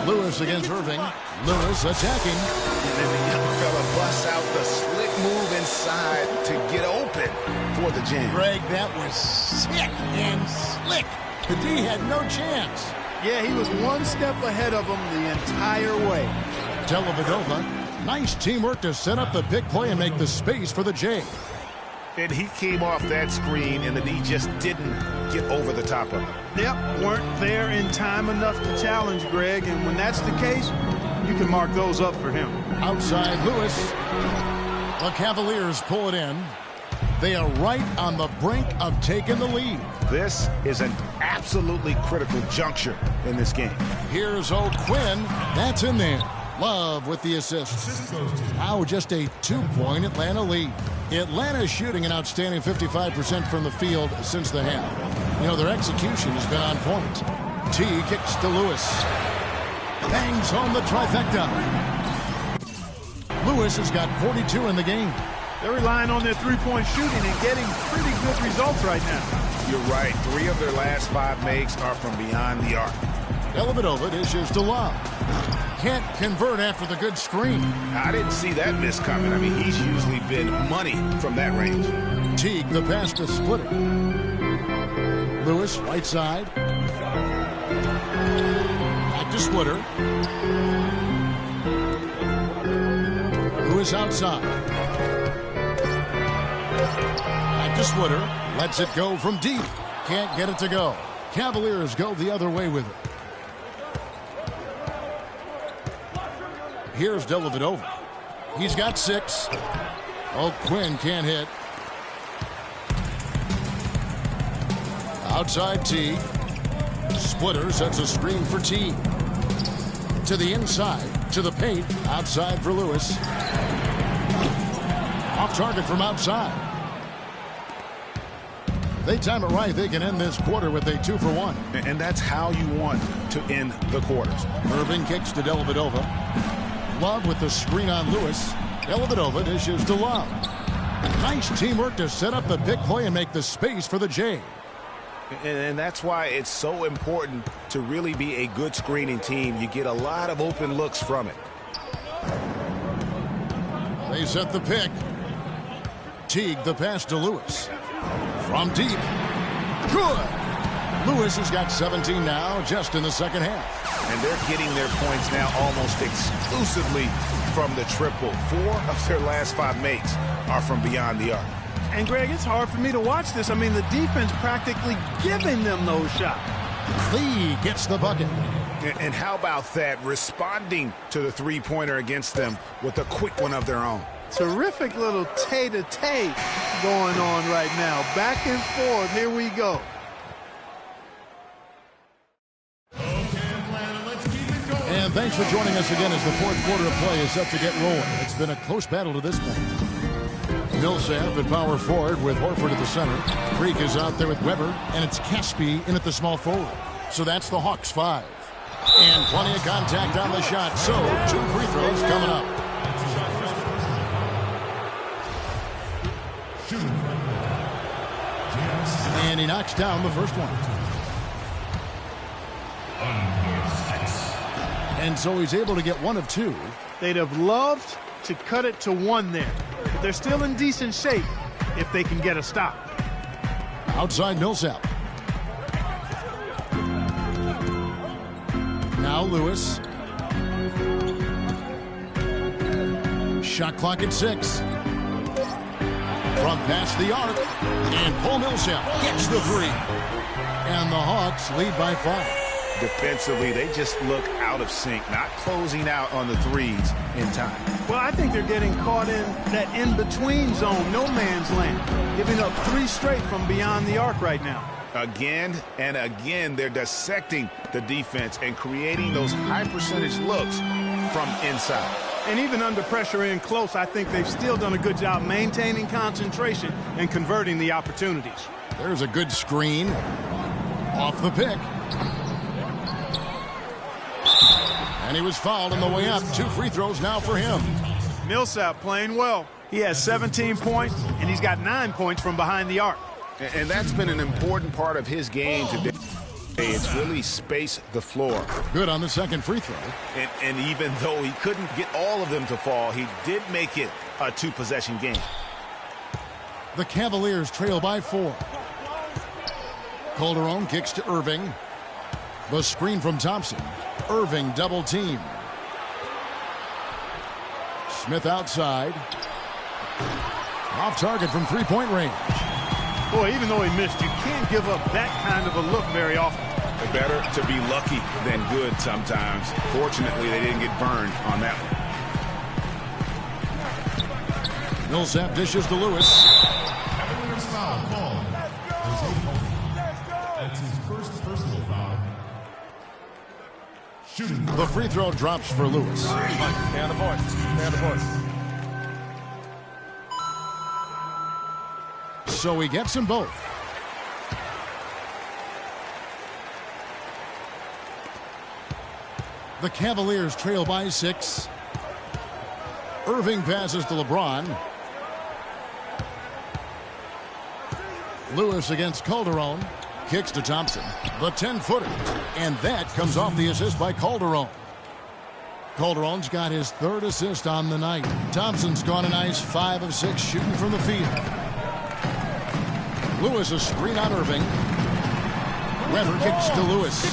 Lewis against Irving. Lewis attacking. And then the young fella busts out the slick move inside to get open for the jam. Greg, that was sick and slick. The D had no chance. Yeah, he was one step ahead of him the entire way. Dellavedova, nice teamwork to set up the big play and make the space for the J. And he came off that screen, and the D just didn't get over the top of it. Yep, weren't there in time enough to challenge Greg, and when that's the case, you can mark those up for him. Outside Lewis. The Cavaliers pull it in. They are right on the brink of taking the lead. This is an absolutely critical juncture in this game. Here's O'Quinn. That's in there. Love with the assist. Now just a 2-point Atlanta lead. Atlanta shooting an outstanding 55% from the field since the half. You know, their execution has been on point. T kicks to Lewis. Bangs home the trifecta. Lewis has got 42 in the game. They're relying on their three-point shooting and getting pretty good results right now. You're right. 3 of their last 5 makes are from beyond the arc. Dellavedova dishes to Love. Can't convert after the good screen. I didn't see that miss coming. I mean, he's usually been money from that range. Teague, the pass to Splitter. Lewis, right side. Back to Splitter. Lewis outside. Back to Splitter. Lets it go from deep. Can't get it to go. Cavaliers go the other way with it. Here's Dellavedova. He's got 6. Oh, Quinn can't hit. Outside T. Splitter sets a screen for T. To the inside, to the paint. Outside for Lewis. Off target from outside. If they time it right, they can end this quarter with a 2-for-1. And that's how you want to end the quarters. Irving kicks to Dellavedova. Love with the screen on Lewis. Dellavedova dishes to Love. Nice teamwork to set up the big play and make the space for the J. And that's why it's so important to really be a good screening team. You get a lot of open looks from it. They set the pick. Teague the pass to Lewis. From deep. Good. Lewis has got 17 now just in the second half. And they're getting their points now almost exclusively from the triple. 4 of their last 5 makes are from beyond the arc. And, Greg, it's hard for me to watch this. I mean, the defense practically giving them those shots. Lee gets the bucket. And how about that? Responding to the three-pointer against them with a quick one of their own. Terrific little tay-to-tay going on right now. Back and forth. Here we go. And thanks for joining us again as the fourth quarter of play is set to get rolling. It's been a close battle to this point. Millsap at power forward with Horford at the center. Creek is out there with Weber, and it's Caspi in at the small forward. So that's the Hawks 5. And plenty of contact on the shot. So 2 free throws coming up. And he knocks down the first one. And so he's able to get 1 of 2. They'd have loved to cut it to 1 there. But they're still in decent shape if they can get a stop. Outside Millsap. Now Lewis. Shot clock at 6. From past the arc. And Paul Millsap gets the 3. And the Hawks lead by 5. Defensively, they just look out of sync, not closing out on the threes in time. Well, I think they're getting caught in that in-between zone, no man's land, giving up 3 straight from beyond the arc right now. Again and again, they're dissecting the defense and creating those high-percentage looks from inside. And even under pressure in close, I think they've still done a good job maintaining concentration and converting the opportunities. There's a good screen. Off the pick. And he was fouled on the way up. 2 free throws now for him. Millsap playing well. He has 17 points, and he's got 9 points from behind the arc. And that's been an important part of his game today. It's really spaced the floor. Good on the second free throw. And even though he couldn't get all of them to fall, he did make it a 2-possession game. The Cavaliers trail by 4. Calderon kicks to Irving. The screen from Thompson. Irving double team. Smith outside. Off target from 3-point range. Boy, even though he missed, you can't give up that kind of a look very often. Better to be lucky than good sometimes. Fortunately, they didn't get burned on that one. Millsap dishes to Lewis. Cavaliers foul called. That's his first personal foul. Shooting. The free throw drops for Lewis. Stay on the board. Stay on the board. So he gets them both. The Cavaliers trail by 6. Irving passes to LeBron. Lewis against Calderon. Kicks to Thompson. The 10-footer. And that comes off the assist by Calderon. Calderon's got his 3rd assist on the night. Thompson's gone a nice 5 of 6 shooting from the field. Lewis a screen on Irving. Weber kicks to Lewis.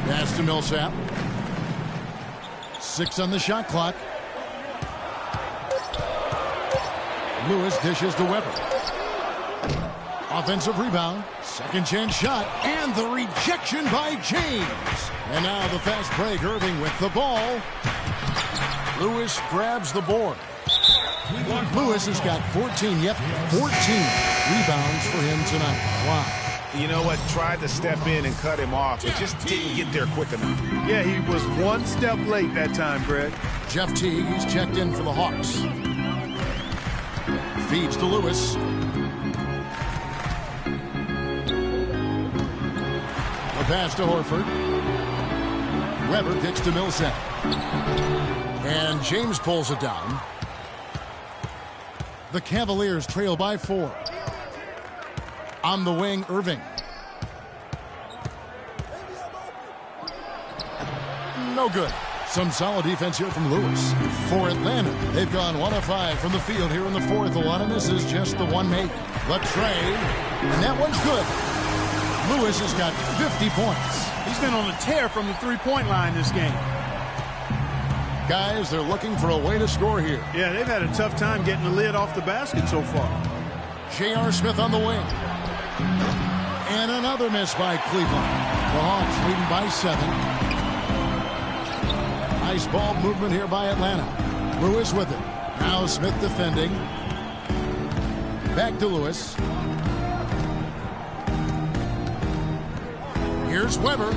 Pass to Millsap. 6 on the shot clock. Lewis dishes to Weber. Offensive rebound. Second chance shot. And the rejection by James. And now the fast break. Irving with the ball. Lewis grabs the board. Lewis has got 14 rebounds for him tonight. Wow. You know what? Tried to step in and cut him off. It just didn't get there quick enough. Yeah, he was one step late that time, Greg. Jeff Teague, he's checked in for the Hawks. Feeds to Lewis. A pass to Horford. Weber kicks to Millsap. And James pulls it down. The Cavaliers trail by 4. On the wing, Irving. No good. Some solid defense here from Lewis. For Atlanta, they've gone 1 of 5 from the field here in the fourth. A lot of misses, just the one make. The trade, and that one's good. Lewis has got 50 points. He's been on a tear from the three-point line this game. Guys, they're looking for a way to score here. Yeah, they've had a tough time getting the lid off the basket so far. J.R. Smith on the wing. And another miss by Cleveland. The Hawks leading by 7. Nice ball movement here by Atlanta. Lewis with it. Now Smith defending. Back to Lewis. Here's Weber.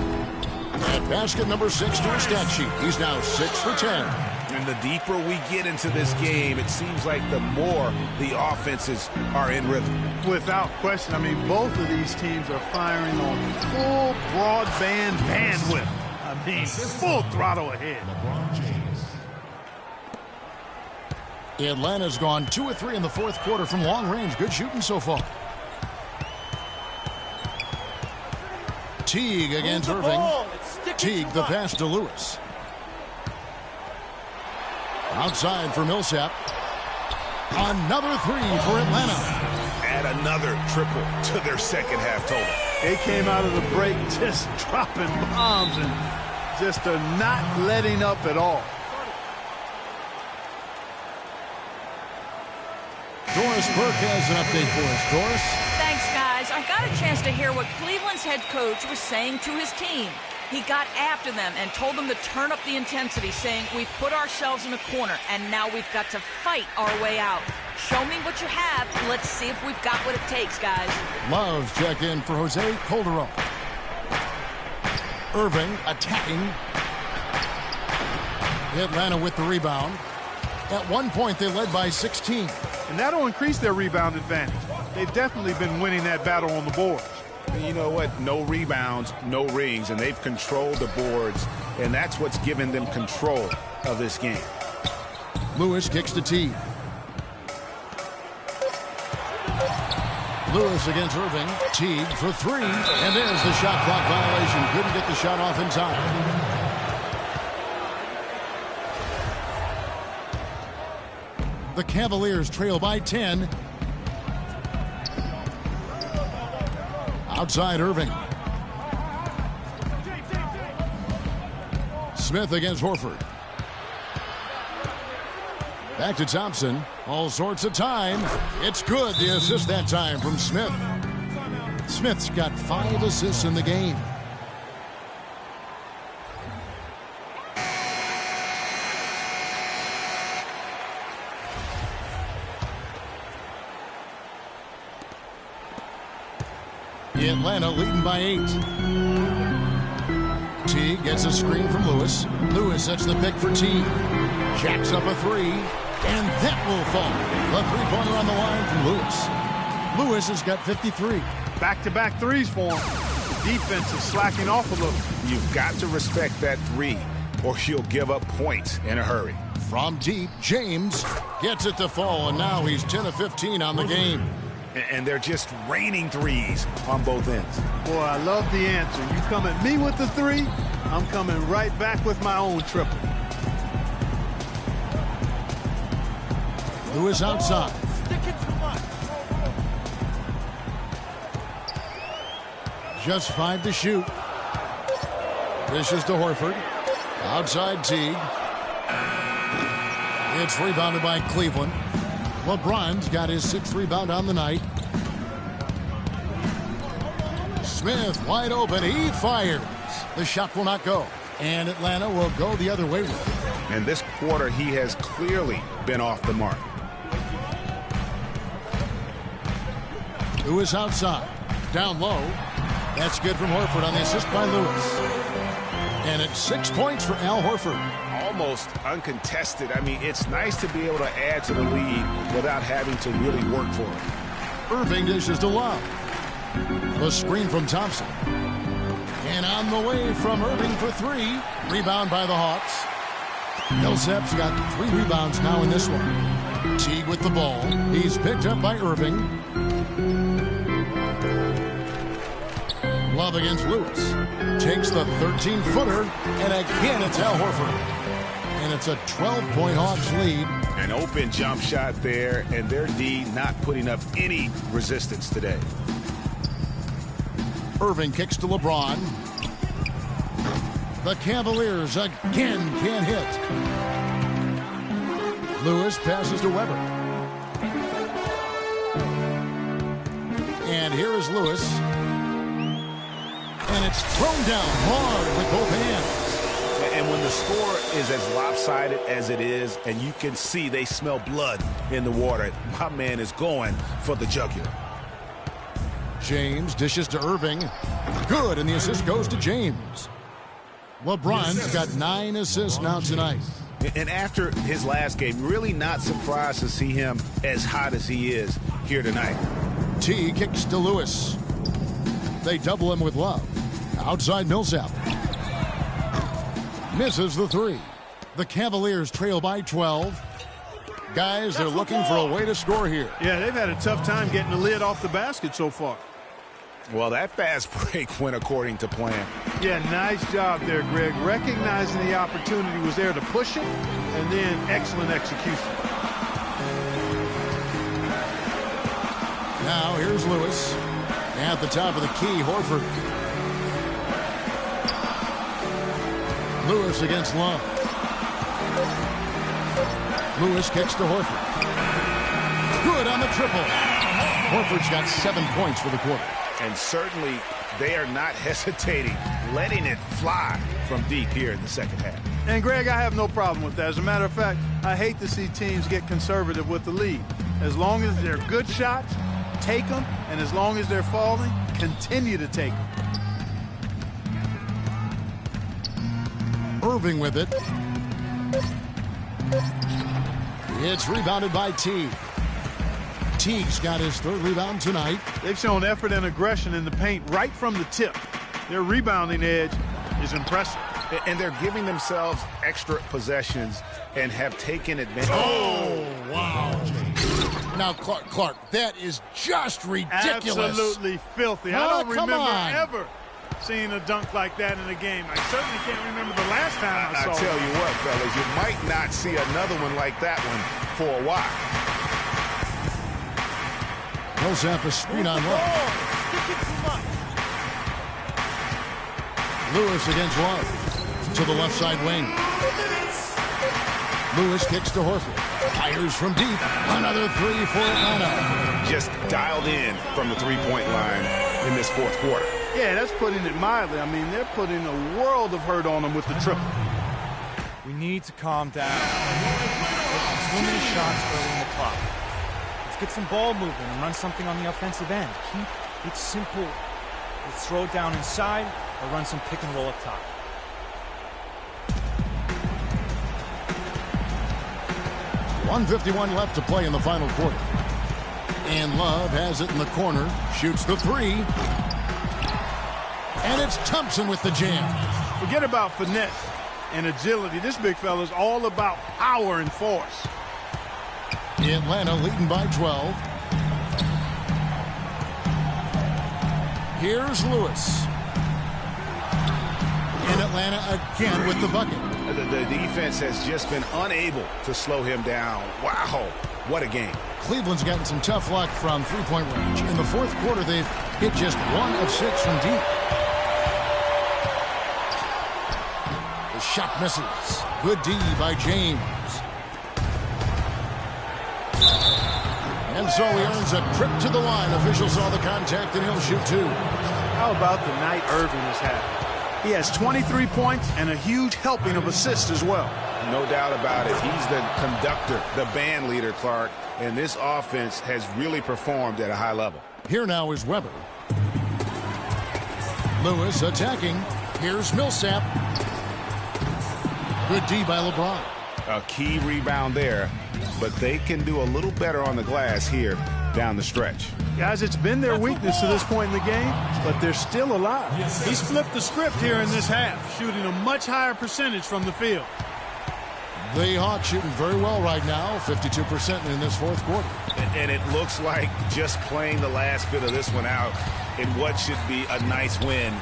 At basket number 6 to his stat sheet. He's now 6 for 10. And the deeper we get into this game, it seems like the more the offenses are in rhythm. Without question. I mean, both of these teams are firing on full broadband bandwidth. I mean, full throttle ahead. Atlanta's gone 2 of 3 in the fourth quarter from long range. Good shooting so far. Teague against Irving. Teague the pass to Lewis. Outside for Millsap. Another 3 for Atlanta. Add another triple to their second half total. They came out of the break just dropping bombs and just not letting up at all. Doris Burke has an update for us. Doris? Thanks, guys. I got a chance to hear what Cleveland's head coach was saying to his team. He got after them and told them to turn up the intensity, saying, we've put ourselves in a corner, and now we've got to fight our way out. Show me what you have. Let's see if we've got what it takes, guys. Love's check in for Jose Calderon. Irving attacking. Atlanta with the rebound. At one point, they led by 16. And that'll increase their rebound advantage. They've definitely been winning that battle on the boards. You know what? No rebounds, no rings, and they've controlled the boards, and that's what's given them control of this game. Lewis kicks to Teague. Lewis against Irving. Teague for 3. And there's the shot clock violation. Couldn't get the shot off in time. The Cavaliers trail by 10. Outside Irving. Smith against Horford. Back to Thompson. All sorts of time. It's good. The assist that time from Smith. Smith's got 5 assists in the game. Atlanta leading by 8. Teague gets a screen from Lewis. Lewis sets the pick for Teague. Jacks up a 3. And that will fall. A 3-pointer on the line from Lewis. Lewis has got 53. Back-to-back threes for him. The defense is slacking off a little. You've got to respect that 3, or you'll give up points in a hurry. From deep, James gets it to fall, and now he's 10 of 15 on the game. And they're just raining threes on both ends. Boy, I love the answer. You come at me with the 3, I'm coming right back with my own triple. Lewis outside. Just 5 to shoot. Dishes to Horford. Outside Teague. It's rebounded by Cleveland. LeBron's got his 6th rebound on the night. Smith wide open. He fires. The shot will not go. And Atlanta will go the other way with it. And this quarter, he has clearly been off the mark. Lewis outside. Down low. That's good from Horford on the assist by Lewis. And it's 6 points for Al Horford. Almost uncontested. I mean, it's nice to be able to add to the lead without having to really work for it. Irving dishes to Love. The screen from Thompson. And on the way from Irving for 3. Rebound by the Hawks. Millsap's got 3 rebounds now in this one. Teague with the ball. He's picked up by Irving. Love against Lewis. Takes the 13-footer. And again, it's Al Horford. And it's a 12-point Hawks lead. An open jump shot there, and their D not putting up any resistance today. Irving kicks to LeBron. The Cavaliers again can't hit. Lewis passes to Weber. And here is Lewis. And it's thrown down hard with both hands. And when the score is as lopsided as it is, and you can see they smell blood in the water, my man is going for the jugular. James dishes to Irving. Good, and the assist goes to James. LeBron's got 9 assists now tonight. And after his last game, really not surprised to see him as hot as he is here tonight. T kicks to Lewis. They double him with Love. Outside Millsap. Misses the 3. The Cavaliers trail by 12. Guys, they're looking for a way to score here. Yeah, they've had a tough time getting the lid off the basket so far. Well, that fast break went according to plan. Yeah, nice job there, Greg. Recognizing the opportunity was there to push it, and then excellent execution. Now, here's Lewis. At the top of the key, Horford. Lewis against Love. Lewis kicks to Horford. Good on the triple. Horford's got 7 points for the quarter. And certainly they are not hesitating, letting it fly from deep here in the second half. And, Greg, I have no problem with that. As a matter of fact, I hate to see teams get conservative with the lead. As long as they're good shots, take them. And as long as they're falling, continue to take them. Irving with it. It's rebounded by Teague. Teague's got his 3rd rebound tonight. They've shown effort and aggression in the paint right from the tip. Their rebounding edge is impressive. And they're giving themselves extra possessions and have taken advantage. Oh, wow. Now, Clark, that is just ridiculous. Absolutely filthy. I don't remember ever seeing a dunk like that in a game. I certainly can't remember the last time I saw it. I tell you what, fellas, you might not see another one like that one for a while. Millsap a screen on Love. Lewis against Love. To the left side wing. Lewis kicks to Horford. Fires from deep. Another 3 for Atlanta. Just dialed in from the three-point line in this 4th quarter. Yeah, that's putting it mildly. I mean, they're putting a world of hurt on them with the triple. We need to calm down. Too many shots early in the clock. Let's get some ball movement and run something on the offensive end. Keep it simple. Let's throw it down inside or run some pick and roll up top. .151 left to play in the final quarter. And Love has it in the corner. Shoots the 3. And it's Thompson with the jam. Forget about finesse and agility. This big fella is all about power and force. Atlanta leading by 12. Here's Lewis. And Atlanta again with the bucket. The defense has just been unable to slow him down. Wow, what a game. Cleveland's gotten some tough luck from three-point range. In the fourth quarter, they've hit just 1 of 6 from deep. The shot misses. Good D by James. And so he earns a trip to the line. Officials saw the contact, and he'll shoot 2. How about the night Irving has had? He has 23 points and a huge helping of assists as well. No doubt about it. He's the conductor, the band leader, Clark. And this offense has really performed at a high level. Here now is Weber. Lewis attacking. Here's Millsap. Good D by LeBron. A key rebound there, but they can do a little better on the glass here down the stretch. Guys, it's been their weakness to this point in the game, but they're still alive. He's flipped the script here in this half, shooting a much higher percentage from the field. The Hawks shooting very well right now, 52% in this fourth quarter. And it looks like just playing the last bit of this one out in what should be a nice win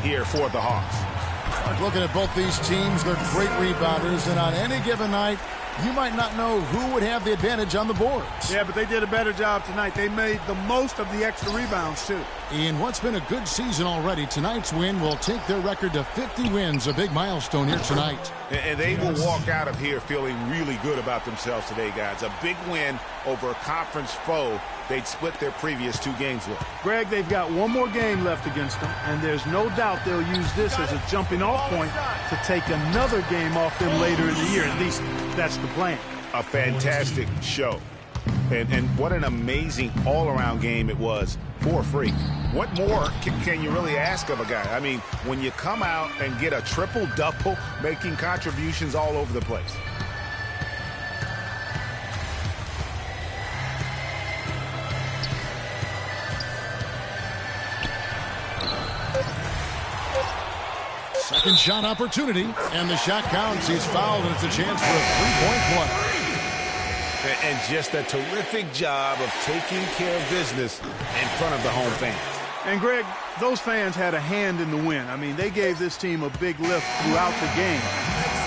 here for the Hawks. Looking at both these teams, they're great rebounders, and on any given night, you might not know who would have the advantage on the boards. Yeah, but they did a better job tonight. They made the most of the extra rebounds, too. In what's been a good season already, tonight's win will take their record to 50 wins, a big milestone here tonight. And they will walk out of here feeling really good about themselves today, guys. A big win over a conference foe they'd split their previous 2 games with. Greg, they've got one more game left against them, and there's no doubt they'll use this as a jumping-off point to take another game off them later in the year. At least that's the plan. A fantastic show. And what an amazing all-around game it was for free. What more can you really ask of a guy? I mean, when you come out and get a triple-double, making contributions all over the place. Second shot opportunity, and the shot counts. He's fouled, and it's a chance for a three-point play. And just a terrific job of taking care of business in front of the home fans. And, Greg, those fans had a hand in the win. I mean, they gave this team a big lift throughout the game.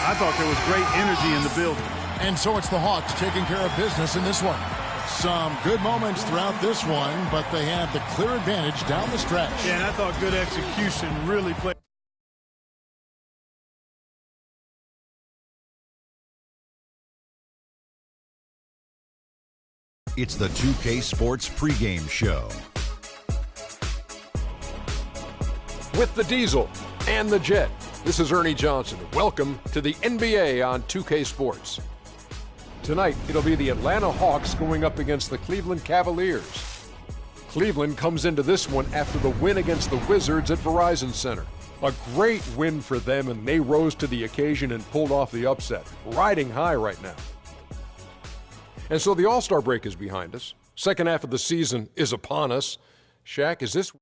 I thought there was great energy in the building. And so it's the Hawks taking care of business in this one. Some good moments throughout this one, but they had the clear advantage down the stretch. Yeah, and I thought good execution really played. It's the 2K Sports pregame show. With the Diesel and the Jet, this is Ernie Johnson. Welcome to the NBA on 2K Sports. Tonight, it'll be the Atlanta Hawks going up against the Cleveland Cavaliers. Cleveland comes into this one after the win against the Wizards at Verizon Center. A great win for them, and they rose to the occasion and pulled off the upset. Riding high right now. And so the All-Star break is behind us. Second half of the season is upon us. Shaq, is this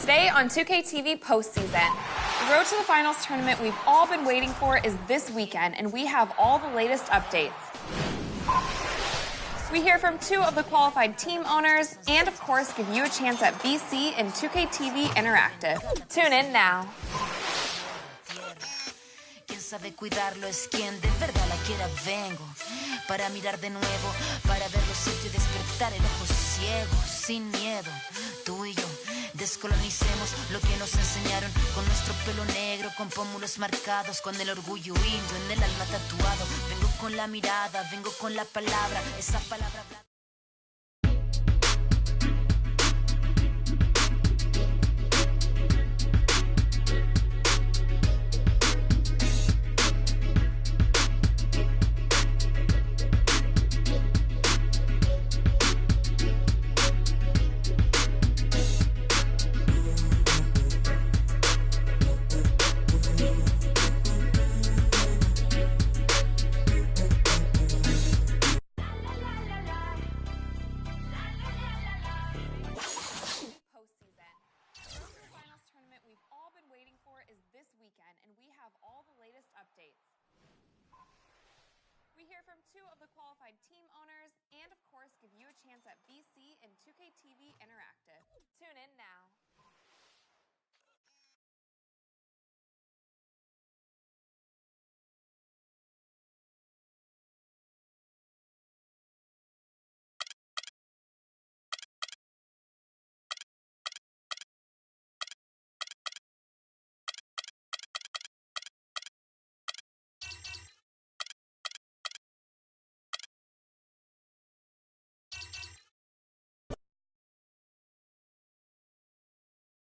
Today on 2K TV postseason, the Road to the Finals tournament we've all been waiting for is this weekend, and we have all the latest updates. We hear from 2 of the qualified team owners and, of course, give you a chance at BC and 2K TV Interactive. Tune in now. Quien sabe cuidarlo es quien de verdad la quiera. Vengo para mirar de nuevo, para ver lo cierto y despertar el ojo ciego, sin miedo. Tú y yo descolonicemos lo que nos enseñaron, con nuestro pelo negro, con pómulos marcados, con el orgullo indio en el alma tatuado. Vengo con la mirada, vengo con la palabra, esa palabra hablada. We hear from 2 of the qualified team owners and, of course, give you a chance at BC and 2K TV Interactive. Tune in now.